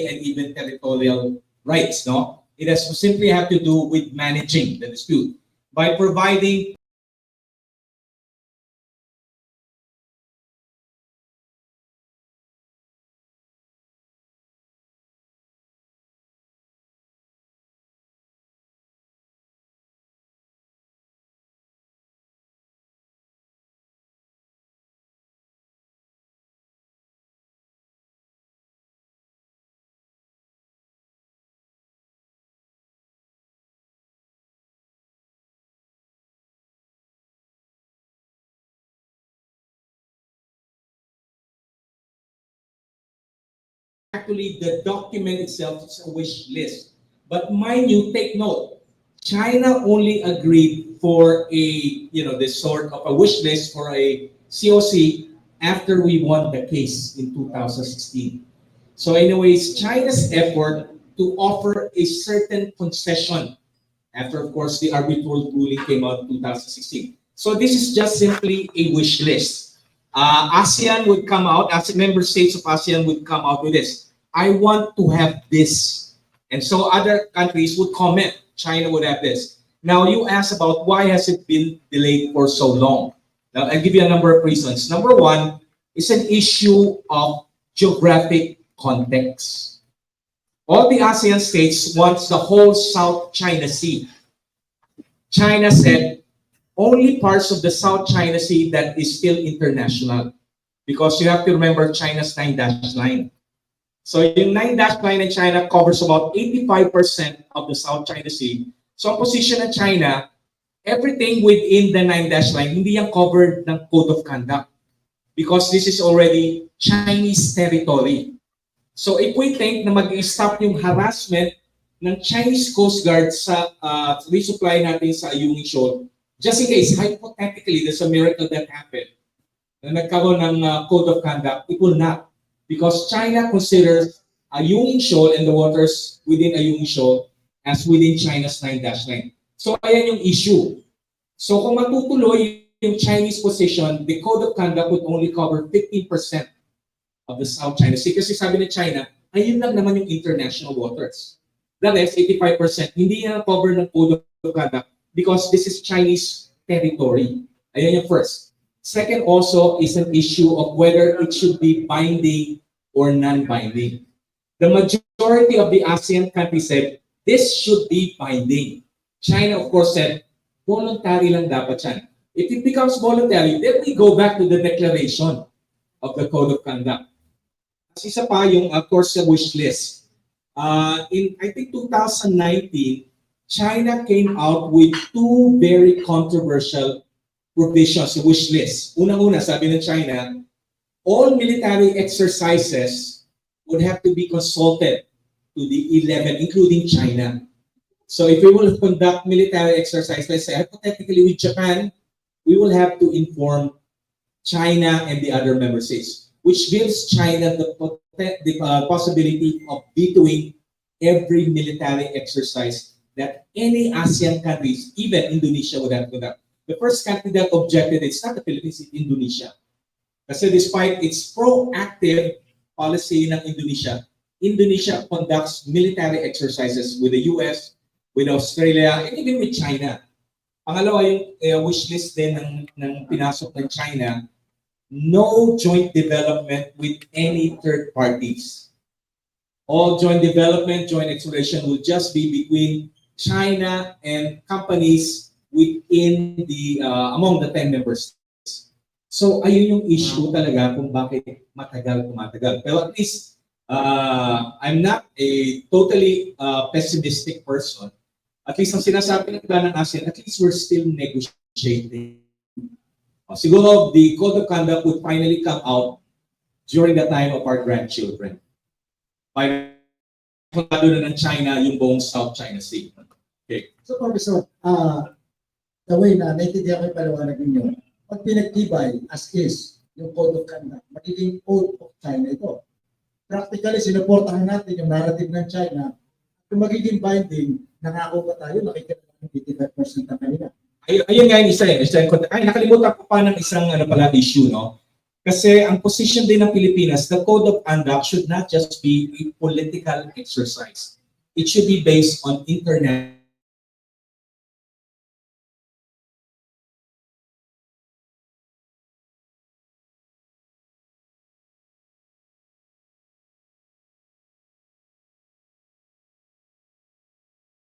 and even territorial rights. No, it has simply have to do with managing the dispute by providing actually the document itself is a wish list. But mind you, take note, China only agreed for this sort of a wish list for a COC after we won the case in 2016. So anyways, China's effort to offer a certain concession after, of course, the arbitral ruling came out in 2016. So this is just simply a wish list. ASEAN would come out, as member states of ASEAN would come out with this. I want to have this. And so other countries would comment, China would have this. Now you ask about why has it been delayed for so long? Now I'll give you a number of reasons. Number one, it's an issue of geographic context. All the ASEAN states wants the whole South China Sea. China said, only parts of the South China Sea that is still international. Because you have to remember China's 9-dash line. So yung 9-dash line in China covers about 85% of the South China Sea. So ang position ng China, everything within the 9-dash line, hindi yan covered ng Code of Conduct. Because this is already Chinese territory. So if we think na mag-stop yung harassment ng Chinese Coast Guard sa resupply natin sa Ayungin Shoal, just in case, hypothetically, there's a miracle that happened na nagkaroon ng Code of Conduct, it will not. Because China considers Ayungin Shoal and the waters within Ayungin Shoal as within China's 9-dash line. So ayan yung issue. So kung matutuloy yung Chinese position, the Code of Conduct would only cover 15% of the South China Sea. Kasi sabi ng China, ayun lang naman yung international waters. The rest, 85%, hindi yan cover ng Code of Conduct because this is Chinese territory. Ayan yung first. Second also is an issue of whether it should be binding or non-binding. The majority of the ASEAN countries said, this should be binding. China, of course, said, voluntary lang dapat yan. If it becomes voluntary, then we go back to the declaration of the Code of Conduct. As isa pa yung, of course, sa wish list. In, I think, 2019, China came out with two very controversial provisions sa wish list. Unang-una, sabi ng China, all military exercises would have to be consulted to the 11, including China. So if we will conduct military exercise, let's say hypothetically with Japan, we will have to inform China and the other member states, which gives China the possibility of vetoing every military exercise that any ASEAN countries, even Indonesia, would have to conduct. The first country that objected, it's not the Philippines, it's Indonesia. Kasi despite its proactive policy ng Indonesia, Indonesia conducts military exercises with the US, with Australia, and even with China. Pangalawa, yung wish list din ng pinasok ng China, no joint development with any third parties. All joint development, joint exploration will just be between China and companies within the, among the 10 member states. So, ayun yung issue talaga kung bakit tumatagal. Pero at least, I'm not a totally pessimistic person. At least ang sinasabi ng iba ng ASEAN, at least we're still negotiating. Siguro, the Code of Conduct would finally come out during the time of our grandchildren. By na ng China yung buong South China Sea. Okay. So, Professor, the way na naintindihan ko yung paliwanag ninyo, pag pinagtibay as is yung Code of Conduct, magiging Code of China ito. Practically, sinuportahan natin yung narrative ng China. Kung magiging binding, nangako pa tayo, nakikita ng 85% na kanila. Ayun nga yung isa eh. Ay, nakalimutan ko pa ng isang issue, no? Kasi ang position din ng Pilipinas, the Code of Conduct should not just be a political exercise. It should be based on international.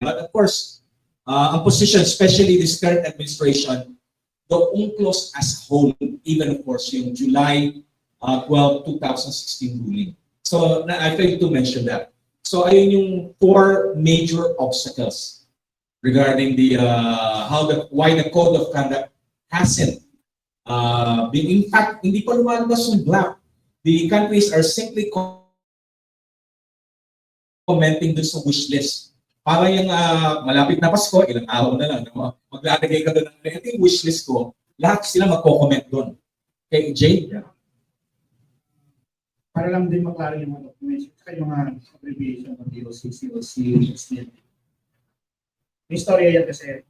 But of course, ang position, especially this current administration, the UNCLOS as a whole, even of course yung July 12, 2016 ruling. So I failed to mention that. So ayun yung four major obstacles regarding the why the Code of Conduct hasn't been. In fact, hindi pa lumalabas yung draft. The countries are simply commenting dun sa wish list. Para yung malapit na Pasko, ilang araw na lang, maglalagay ka doon ng wish list ko, lahat sila magko-comment doon. Okay, Jay? Yeah. Para lang din maklaro yung mga documents, saka yung abbreviation ng DOC, COC, SNL. May storya yan kasi.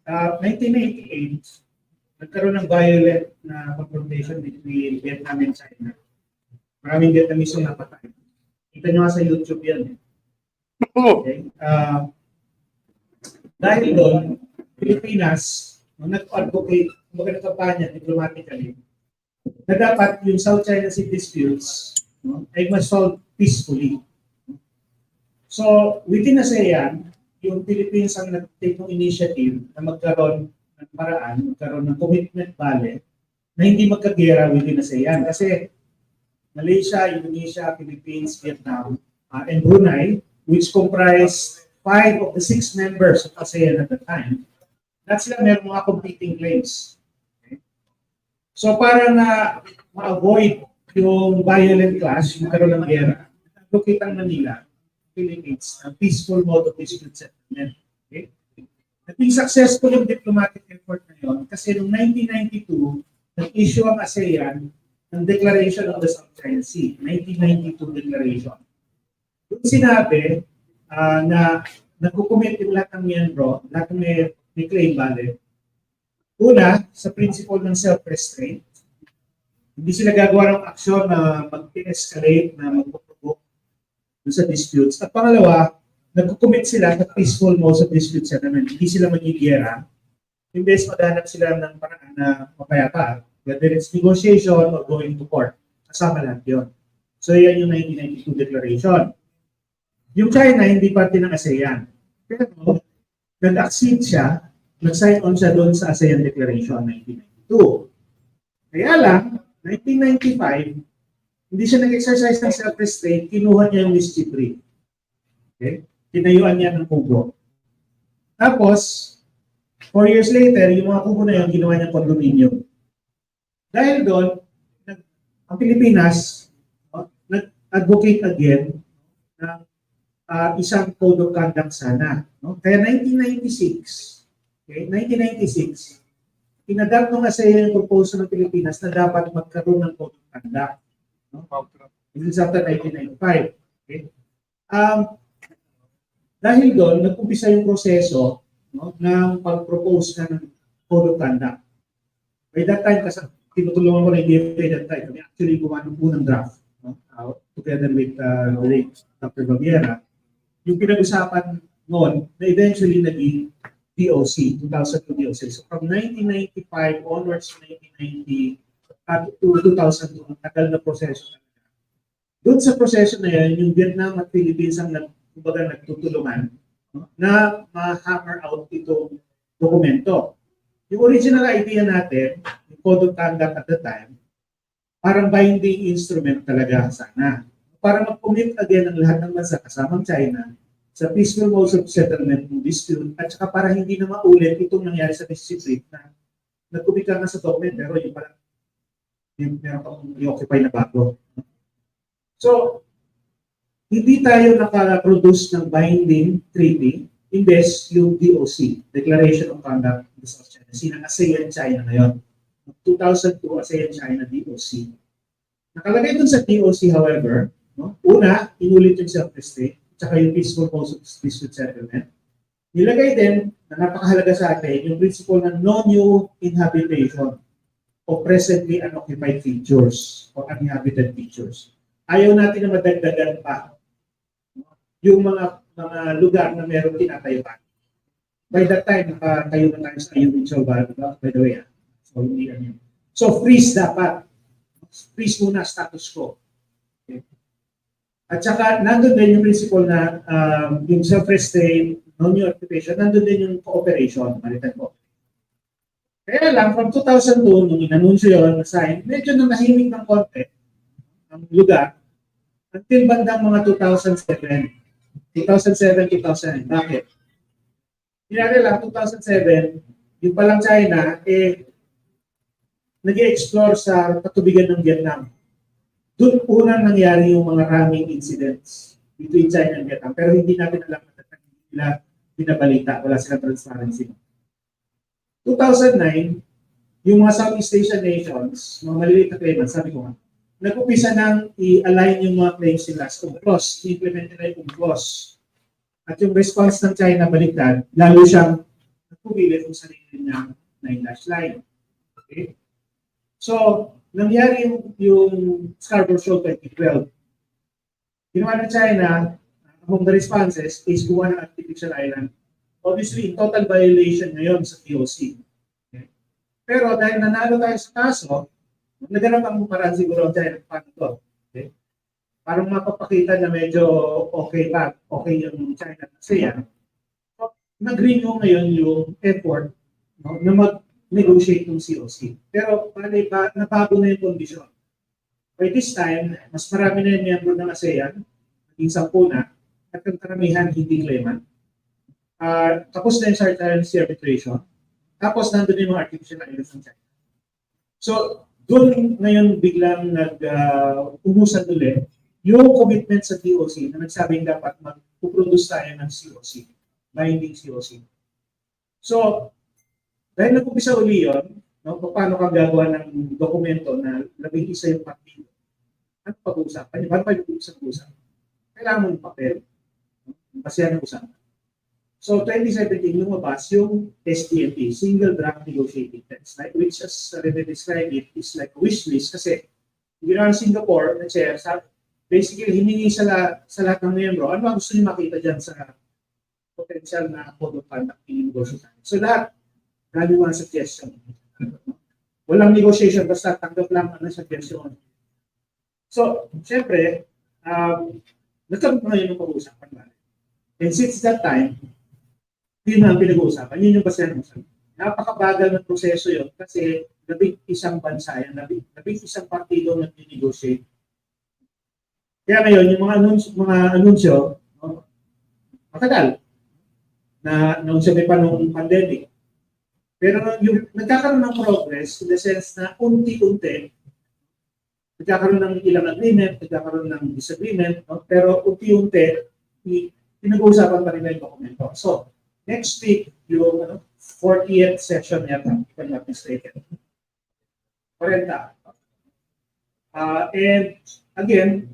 1998, nagkaroon ng violent na confrontation between Vietnam and China. Maraming Vietnamese yung napatay. Kita nyo nga sa YouTube yan. Okay. Dahil doon, Pilipinas, nag-advocate, nagkampanya diplomatically, na dapat yung South China Sea disputes ay ma-solve peacefully. So, within ASEAN, yung Philippines ang nag-take ng initiative na magkaroon ng paraan, magkaroon ng commitment bale na hindi magkagera within ASEAN. Kasi Malaysia, Indonesia, Philippines, Vietnam, and Brunei, which comprised 5 of the 6 members of ASEAN at the time, lahat sila meron mga competing claims. Okay? So para na ma-avoid yung violent clash, yung karoon ng gera, advocate ang Manila, Philippines, a peaceful mode of dispute settlement. Okay? Naging successful yung diplomatic effort na yun kasi noong 1992, nag-issue ang ASEAN ng Declaration of the South China Sea, 1992 Declaration. Doon sinabi na nagkukomit yung lahat ng miyembro, lahat ng may claim bale. Una, sa principle ng self-restraint. Hindi sila gagawa ng aksyon na mag-escalate, na mag-provoke sa disputes. At pangalawa, nagkukomit sila sa peaceful mode of dispute settlement. Hindi sila magigera. Imbes maghanap sila ng paraan na mapayapa. Whether it's negotiation or going to court. Kasama lahat yun. So yan yung 1992 declaration. Yung China, hindi parte ng ASEAN. Pero nag-accede siya, nag-sign on siya doon sa ASEAN Declaration 1992. Kaya lang, 1995, hindi siya nag-exercise ng self-restraint, kinuha niya yung mischief ring. Okay? Tinayuan niya ng kubo. Tapos, 4 years later, yung mga kubo na yun, ginawa niya condominium. Dahil doon, ang Pilipinas, nag-advocate again ng isang code of conduct sana. No? Kaya 1996, okay, 1996, inadapt nung ASEAN yung proposal ng Pilipinas na dapat magkaroon ng code of conduct. No? This is after 1995. Okay? Dahil doon, nag-umpisa yung proseso, no, ng pag-propose na ng code of conduct. By that time, kasi tinutulungan ko na yung DFA that time. Kami actually gumawa ng unang draft, no, together with Dr. Baviera. Yung pinag-usapan noon na eventually naging DOC, 2002 DOC. So from 1995 onwards to 1990 to 2002, tagal na proseso. Doon sa proseso na yan, yung Vietnam at Philippines ang nagtutulungan, no, na ma-hammer out itong dokumento. Yung original idea natin, yung code of conduct at the time, parang binding instrument talaga sana. Para mag-commit again ang lahat ng bansa kasamang China sa peaceful modes of settlement ng dispute at saka para hindi na maulit itong nangyari sa dispute na nag-commit ka na sa document pero yung parang meron kang i-occupy na bago. So, hindi tayo naka-produce ng binding treaty imbes yung DOC, Declaration of Conduct of the South China Sea, ng ASEAN-China ngayon. 2002 ASEAN-China DOC. Nakalagay dun sa DOC, however, no? Una, inulit yung self-restraint, tsaka yung peaceful modes of dispute settlement. Nilagay din, na napakahalaga sa atin, yung principle ng no new inhabitation o presently unoccupied features o uninhabited features. Ayaw natin na madagdagan pa yung mga lugar na meron tinatayuan. By that time, nakatayo na tayo sa Ayungin by the way. So, hindi yan yun. So, freeze dapat. Freeze muna status quo. Okay. At saka, nandun din yung principle na yung self-restraint, non-new occupation, nandun din yung cooperation, maritime cooperation. Kaya lang, from 2002, nung inanunsyo yun, na-sign, medyo na nahimik ng konti ang lugar until bandang mga 2007. 2007-2009. Bakit? Hinari lang, 2007, yung palang China, nag-i-explore sa katubigan ng Vietnam. Doon unang nangyari yung mga ramming incidents between China and Vietnam. Pero hindi natin alam na hindi nila binabalita. Wala silang transparency. 2009, yung mga Southeast Asian nations, mga maliliit na claimants, sabi ko nga, nag-upisa nang i-align yung mga claims nila sa UNCLOS, i-implement nila yung UNCLOS. At yung response ng China baliktad, lalo siyang nagpumili kung sarili niyang 9-dash line. Okay? So, nangyari yung Scarborough Shoal 2012. Ginawa ng China, among the responses, is gumawa ng artificial island. Obviously, in total violation ngayon sa TOC. Okay? Pero dahil nanalo tayo sa kaso, naganap ang paraan siguro ang China paano to. Okay? Parang mapapakita na medyo okay yung China kasi yan. So, nag-renew ngayon yung effort, no, na mag-negotiate ng COC. Pero nabago na yung kondisyon. By this time, mas marami na yung miyembro ng ASEAN, naging 10 na, at ang karamihan hindi claimant. Tapos na yung Sartarian arbitration. Tapos nandun yung mga artificial islands ng China. So, doon ngayon biglang nag-umusan ulit yung commitment sa DOC na nagsabing dapat mag-produce tayo ng COC, binding COC. So, dahil nag-umpisa uli yun, no, paano ka gagawa ng dokumento na labing isa yung partido? Ano pag-uusapan? Paano pa yung pag-uusapan? Kailangan mo ng papel. Kasi yan ang usapan. So, 2017, lumabas yung SDNT, Single Draft Negotiating Text, right? Which, as Renato described it, is like a wish list kasi ginawa ng Singapore na chair, basically, hiningi sa lahat ng miyembro, ano ang gusto niyo makita dyan sa potential na code of conduct i-negotiate. So, lahat, galing mga suggestion. Walang negotiation, basta tanggap lang ang suggestion. So, syempre, nagkaroon pa ngayon ng pag-uusapan natin. And since that time, yun na ang pinag-uusapan. Yun yung basehan mo sa napakabagal ng proseso yun kasi labing-isang bansa yan, labing-isang partido nag-negotiate. Kaya ngayon, yung mga anunsyo, no, matagal na anunsyo pa nung pandemic. Pero yung nagkakaroon ng progress in the sense na unti-unti, nagkakaroon ng ilang agreement, nagkakaroon ng disagreement, no? Pero unti-unti, pinag-uusapan pa rin yung dokumento. So, next week, yung 40th session yata, if I'm not mistaken. 40. And again,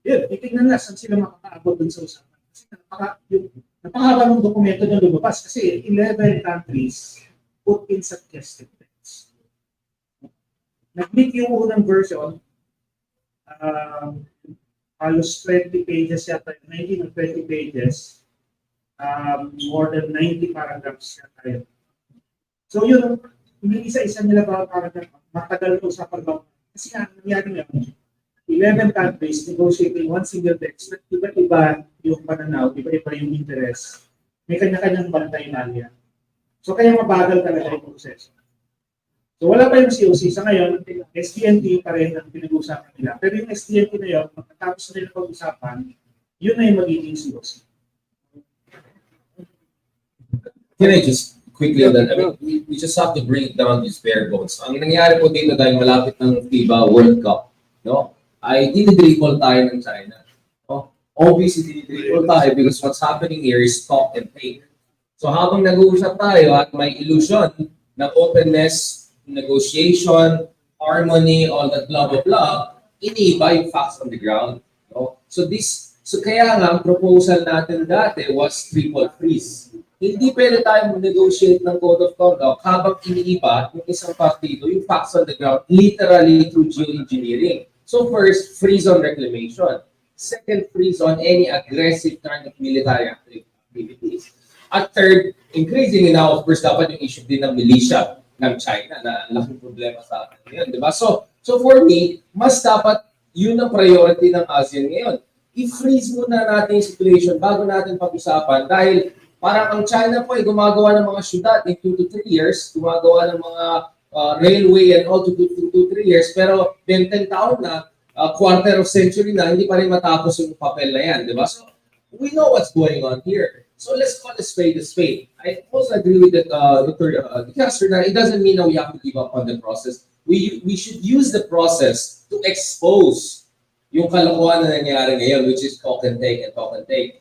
yun, titignan na saan sila makakaabot dun sa usapan. Kasi napakahaba ng dokumento na lumabas kasi 11 countries put in suggested text. Nag-meet yung unang version, halos 20 pages yata, 19 or 20 pages, more than 90 paragraphs yata yun. So yun, isa-isa nila ba paragraph, matagal na usapan ba? Kasi nga, nangyari nga, 11 countries negotiating one single text, iba-iba yung pananaw, iba-iba yung interest. May kanya-kanyang bantay na niya. So kaya mabagal talaga yung proseso. So wala pa yung COC. Sa ngayon, STNT pa rin ang pinag-uusapan nila. Pero yung STNT na yun, pagkatapos nila pag-usapan, yun na yung magiging COC. Can I just quickly on that? I mean, we just have to break down these bare bones. Ang nangyari po dito dahil malapit ng FIBA World Cup, no? Ay dinidribble tayo ng China. No? Obviously, dinidribble tayo because what's happening here is talk and take. So habang nag-uusap tayo at may illusion ng openness, negotiation, harmony, all that blah blah blah, iniiba yung facts on the ground. No? So kaya nga, ang proposal natin dati was triple freeze. Hindi pwede tayo mag-negotiate ng code of conduct habang iniiba yung isang partido, yung facts on the ground, literally through geoengineering. So first, freeze on reclamation. Second, freeze on any aggressive kind of military activities. At third, increasingly now, of course, dapat yung issue din ng militia ng China na laking problema sa atin ngayon, di ba? So for me, mas dapat yun ang priority ng ASEAN ngayon. I-freeze muna natin yung situation bago natin pag-usapan dahil parang ang China po ay gumagawa ng mga syudad in 2 to 3 years, gumagawa ng mga railway and all to 2 to 3 years, pero 20 taon na, quarter of century na, hindi pa rin matapos yung papel na yan, di ba? So, we know what's going on here. So, let's call a spade a spade. I also agree with Dr. Castro na it doesn't mean that we have to give up on the process. We should use the process to expose yung kalokohan na nangyari ngayon, which is talk and take and talk and take.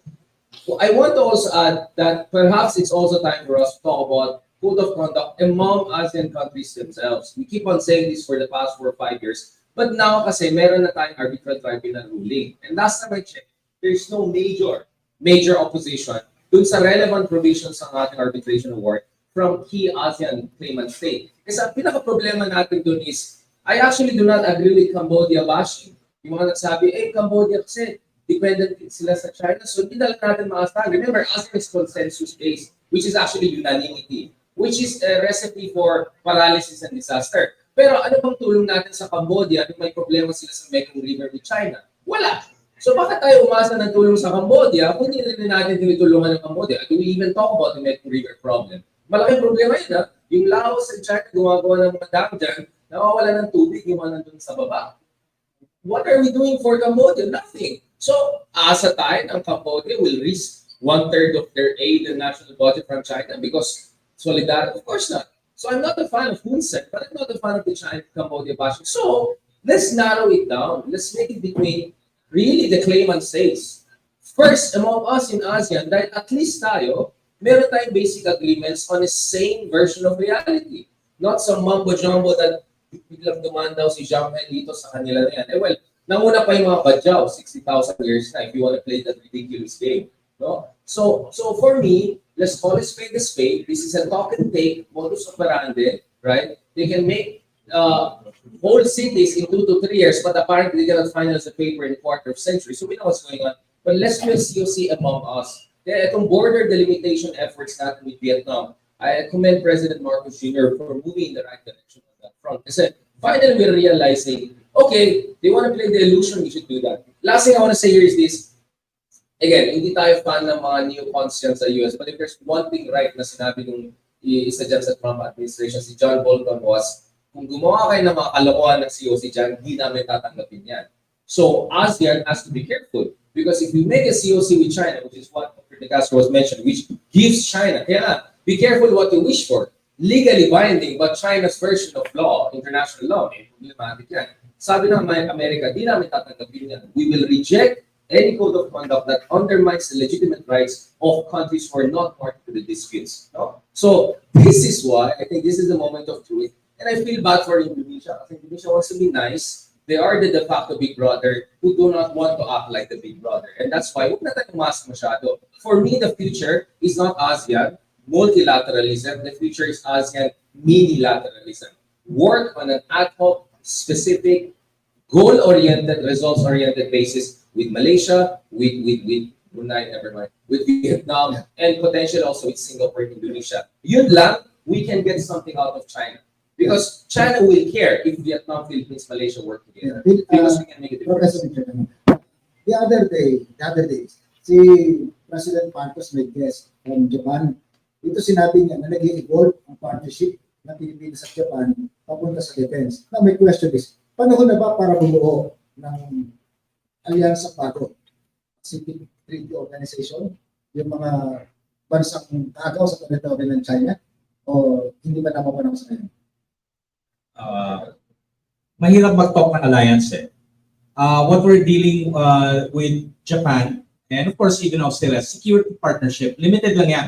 So I want to also add that perhaps it's also time for us to talk about code of conduct among ASEAN countries themselves. We keep on saying this for the past 4 or 5 years, but now kasi meron na tayong arbitral tribunal ruling. And last time I checked, there's no major opposition dun sa relevant provisions ng ating arbitration award from key ASEAN claimant state. Kasi ang pinaka-problema natin dun is, I actually do not agree with Cambodia bashing. Yung mga nagsabi, Cambodia kasi, dependent sila sa China. So, hindi na lang natin maasahan. Remember, ASEAN is consensus-based, which is actually unanimity, which is a recipe for paralysis and disaster. Pero ano bang tulong natin sa Cambodia kung may problema sila sa Mekong River with China? Wala. So, bakit tayo umasa ng tulong sa Cambodia kung hindi rin natin tinutulungan ng Cambodia? Do we even talk about the Mekong River problem? Malaking problema yun, ha? Yung Laos and China gumagawa ng mga dam dyan, nawawala ng tubig yung mga nandun sa baba. What are we doing for Cambodia? Nothing. So, asa tayo ng Cambodia will risk 1/3 of their aid and national budget from China because solidarity? Of course not. So, I'm not a fan of Hun Sen, but I'm not a fan of the China-Cambodia bashing. So, let's narrow it down. Let's make it between really the claimant states. First, among us in ASEAN, dahil at least tayo, meron tayong basic agreements on the same version of reality. Not some mumbo-jumbo that biglang dumaan daw si Jean-Pierre dito sa kanila na yan. Well, nanguna pa yung mga Badjao, 60,000 years na if you want to play that ridiculous game. No? So for me, let's call it spade a spade. This is a talk and take modus operandi, right? They can make whole cities in 2 to 3 years, but apparently they cannot finalize the paper in a quarter of century. So we know what's going on. But let's do a COC among us. Kaya itong border delimitation efforts natin with Vietnam, I commend President Marcos Jr. for moving in the right direction on that front. Kasi finally we're realizing Okay, they want to play the illusion, we should do that. Last thing I want to say here is this. Again, hindi tayo fan ng mga neocons dyan sa US, but if there's one thing right na sinabi nung isa dyan sa Trump administration, si John Bolton was, kung gumawa kayo ng mga kalokohan ng COC dyan, hindi namin tatanggapin yan. So ASEAN has to be careful because if we make a COC with China, which is what Castro was mentioned, which gives China, kaya be careful what you wish for. Legally binding, but China's version of law, international law, problematic yan. Sabi ng Amerika, di namin tatanggapin yan. We will reject any code of conduct that undermines the legitimate rights of countries who are not party to the disputes. No? So this is why I think this is the moment of truth. And I feel bad for Indonesia. I think Indonesia wants to be nice. They are the de facto big brother who do not want to act like the big brother. And that's why, huwag natin umask masyado. For me, the future is not ASEAN multilateralism. The future is ASEAN minilateralism. Work on an ad hoc, specific, goal-oriented, results-oriented basis with Malaysia, with Brunei, never mind, with Vietnam, and potentially also with Singapore and Indonesia. Yun lang, we can get something out of China. Because China will care if Vietnam, Philippines, Malaysia work together. Because we can make a difference. The other day, si President Marcos may guest from Japan. Ito sinabi niya na nag-evolve ang partnership ng Pilipinas at Japan papunta sa defense. Now, my question is, panahon na ba para bumuo ng alyansa bago? Pacific Treaty Organization, yung mga bansang tagaw sa territory ng China, o hindi ba naman panahon sa ngayon? Mahirap mag-talk ng alliance eh. What we're dealing with Japan, and of course even Australia, security partnership, limited lang yan.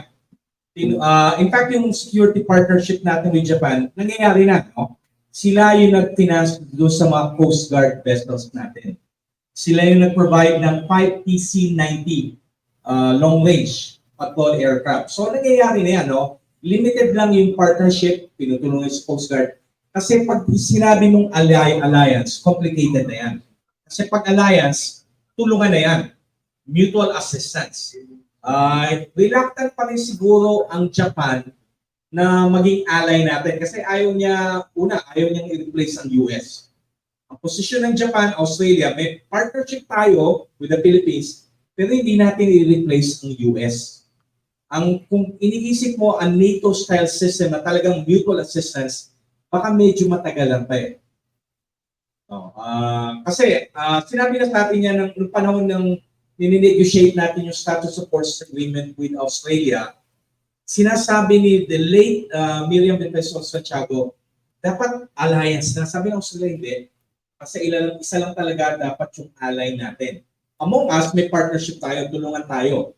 In fact, yung security partnership natin with Japan, nangyayari na. No? Sila yung nag-finance doon sa mga Coast Guard vessels natin. Sila yung nag-provide ng 5 PC-90 long-range patrol aircraft. So nangyayari na yan. No? Limited lang yung partnership, pinutulungan sa Coast Guard. Kasi pag sinabi mong alliance, complicated na yan. Kasi pag alliance, tulungan na yan. Mutual assistance. Reluctant pa rin siguro ang Japan na maging ally natin kasi ayaw niyang i-replace ang US. Ang posisyon ng Japan, Australia, may partnership tayo with the Philippines, pero hindi natin i-replace ang US. Kung iniisip mo ang NATO-style system na talagang mutual assistance, baka medyo matagalan pa eh. Kasi sinabi na sa atin yan ng panahon ng nini-negotiate natin yung status of forces agreement with Australia, sinasabi ni the late Miriam de Pesos Santiago, dapat alliance na. Sabi ng Australia, hindi. Kasi isa lang talaga dapat yung ally natin. Among us, may partnership tayo, tulungan tayo.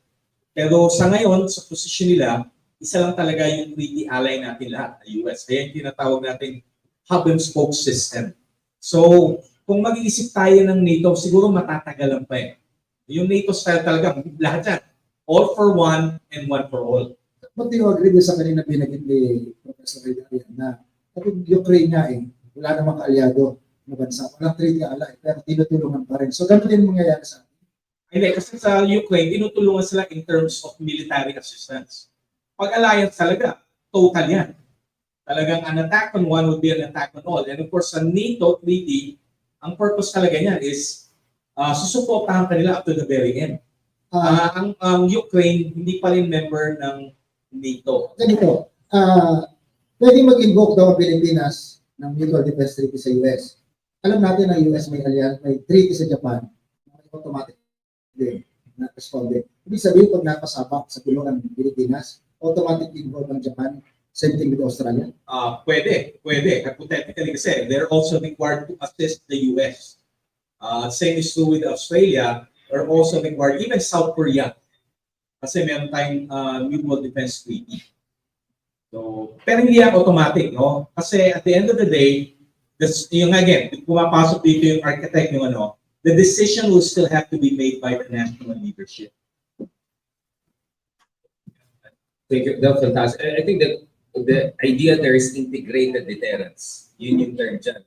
Pero sa ngayon, sa posisyon nila, isa lang talaga yung treaty ally natin lahat, the US. Kaya yung tinatawag natin hub and spoke system. So, kung mag-iisip tayo ng NATO, siguro matatagalan pa eh. Yung NATO style talaga, lahat yan. All for one and one for all. But do you agree sa kanina binagit ni Professor Heydarian na Ukraine nga wala namang kaalyado na bansa. Walang treaty ally, pero tinutulungan pa rin. So, ganun din mangyayari sa atin. Hindi, kasi sa Ukraine, tinutulungan sila in terms of military assistance. Pag alliance talaga, total yan. Talagang an attack on one would be an attack on all. And of course, sa NATO treaty, ang purpose talaga niyan is susuportahan kanila up to the very end. Ang Ukraine, hindi pa rin member ng NATO. Ganito, pwede mag-invoke daw ang Pilipinas ng mutual defense treaty sa US. Alam natin ang US may alliance, may treaty sa Japan, automatic din na responde. Ibig sabihin, pag napasabak sa tulungan ng Pilipinas, automatic involved ng Japan, same thing with Australia? Pwede. Hypothetically kasi, they're also required to assist the US. Same is true with Australia, are also required, even South Korea. Kasi meron tayong mutual defense treaty. So, pero hindi yan automatic, no? Kasi at the end of the day, yung again, pumapasok dito yung architect, yung the decision will still have to be made by the national leadership. Thank you. That's fantastic. I think that the idea there is integrated deterrence. Yun yung term dyan.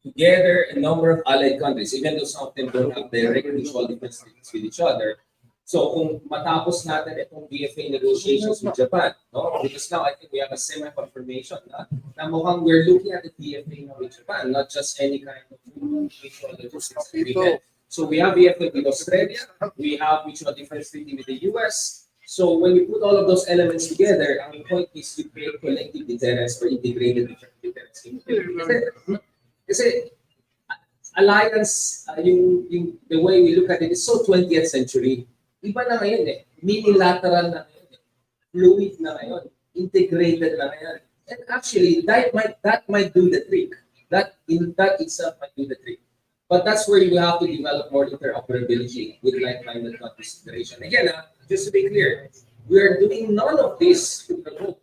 Together, a number of allied countries, even though some of them don't have direct mutual defense treaties with each other. So kung matapos natin itong BFA negotiations with Japan, no? Because now I think we have a semi-confirmation na mukhang we're looking at the BFA now with Japan, not just any kind of mutual defense agreement. So we have VFA with Australia, we have mutual defense treaty with the US. So when we put all of those elements together, ang point is to create collective deterrence or integrated deterrence. Kasi alliance, the way we look at it is so 20th century. Iba na ngayon eh. Minilateral na ngayon eh. Fluid na ngayon. Integrated na ngayon. And actually, that might do the trick. That itself might do the trick. But that's where you have to develop more interoperability with like-minded consideration. Again, just to be clear, we are doing none of this to provoke.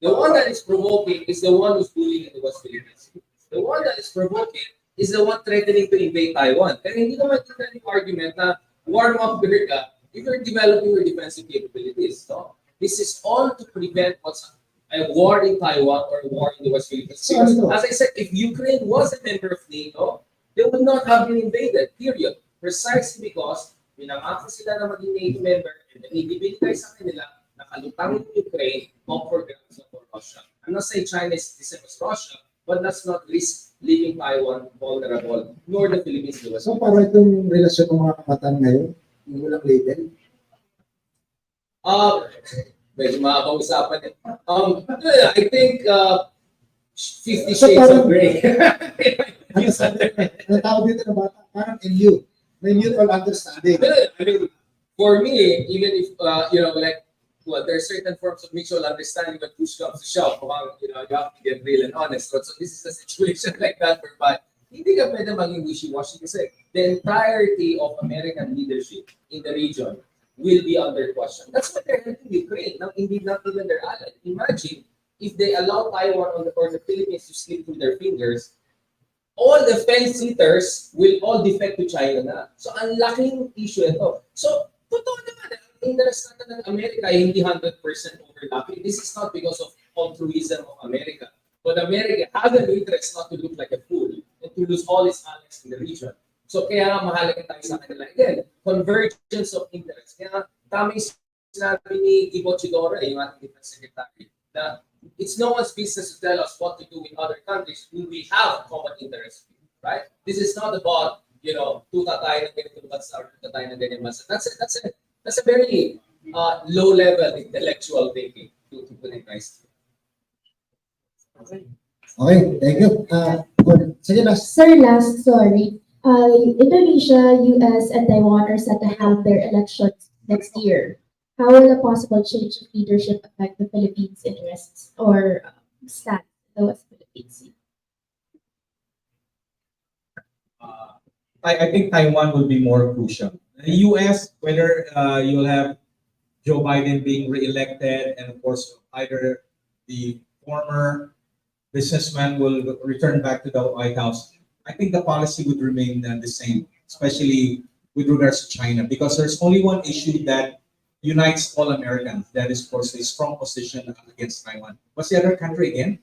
The one that is provoking is the one who's bullying in the West Philippines. The one that is provoking is the one threatening to invade Taiwan. Kaya hindi naman yung argument na war mo America if you're developing your defensive capabilities. No? This is all to prevent what's a war in Taiwan or a war in the West Philippines. Because, as I said, if Ukraine was a member of NATO, they would not have been invaded, period. Precisely because pinangako sila na maging NATO member and then ibibigay sa kanila na kalutang ng Ukraine for Russia. I'm not saying China is the same as Russia, but let's not risk leaving Taiwan vulnerable, nor the Philippines. So, para itong relasyon ng mga kabataan ngayon, yung walang label? Medyo makakausapan eh. I think 50 shades of gray. Ang tawag dito na bata, parang MU. May mutual understanding. I mean, for me, even if, there's certain forms of mutual understanding when push comes to shove, you have to get real and honest. So this is a situation like that whereby hindi ka pwede maging wishy-washy kasi the entirety of American leadership in the region will be under question. That's what they're helping Ukraine. Now, indeed, not even their ally. Imagine if they allow Taiwan or the Philippines to slip through their fingers, all the fence-sitters will all defect to China na. So, ang laking issue ito. So, totoo naman, ang interest natin ng Amerika ay hindi 100% overlapping. This is not because of altruism of America. But America has an interest not to look like a fool and to lose all its allies in the region. So, kaya nga mahalaga tayo sa kanila. Again, convergence of interest. Kaya tama yung sinabi ni Ibo Chidora, yung ating defense secretary, na it's no one's business to tell us what to do with other countries when we have common interests, right? This is not about, tuta tayo ng ganito bansa or tuta tayo ng ganyan bansa. That's a very low-level intellectual thinking, to put it nicely. Okay, thank you. Sige, last. Sir, sorry. Indonesia, US, and Taiwan are set to have their elections next year. How will a possible change of leadership affect the Philippines' interests or stand in the West Philippine Sea? I think Taiwan will be more crucial. The US, whether you'll have Joe Biden being re-elected, and of course, either the former businessman will return back to the White House, I think the policy would remain the same, especially with regards to China, because there's only one issue that unites all Americans. That is, of course, a strong position against Taiwan. What's the other country again?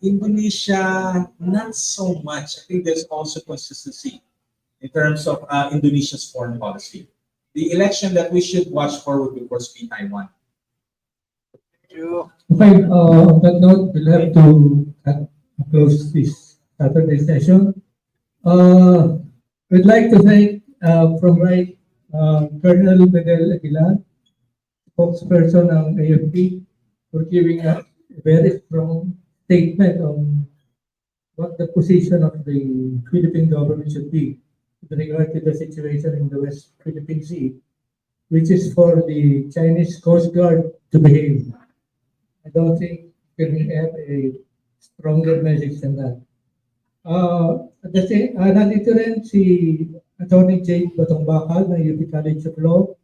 Indonesia, not so much. I think there's also consistency in terms of Indonesia's foreign policy. The election that we should watch for would, of course, be Taiwan. Okay, on that note, we'll have to close this Saturday session. We'd like to thank Colonel Medel Aguilar, spokesperson ng AFP, for giving us a very strong statement on what the position of the Philippine government should be with regard to the situation in the West Philippine Sea, which is for the Chinese Coast Guard to behave. I don't think we can have a stronger message than that. Nandito rin si Atty. Batongbacal ng UP College of Law,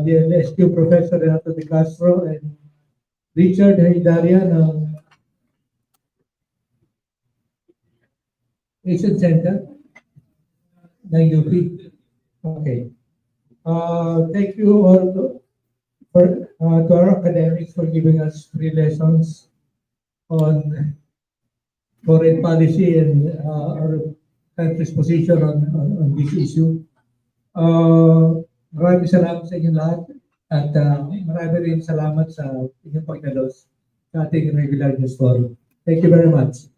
DLSU Professor Renato de Castro, and Richard Heydarian ng Asian Center ng UP. Okay. Thank you all to our academics for giving us free lessons on foreign policy and our country's position on this issue. Maraming salamat sa inyong lahat at maraming rin salamat sa inyong pagdalos sa ating regular news forum. Thank you very much.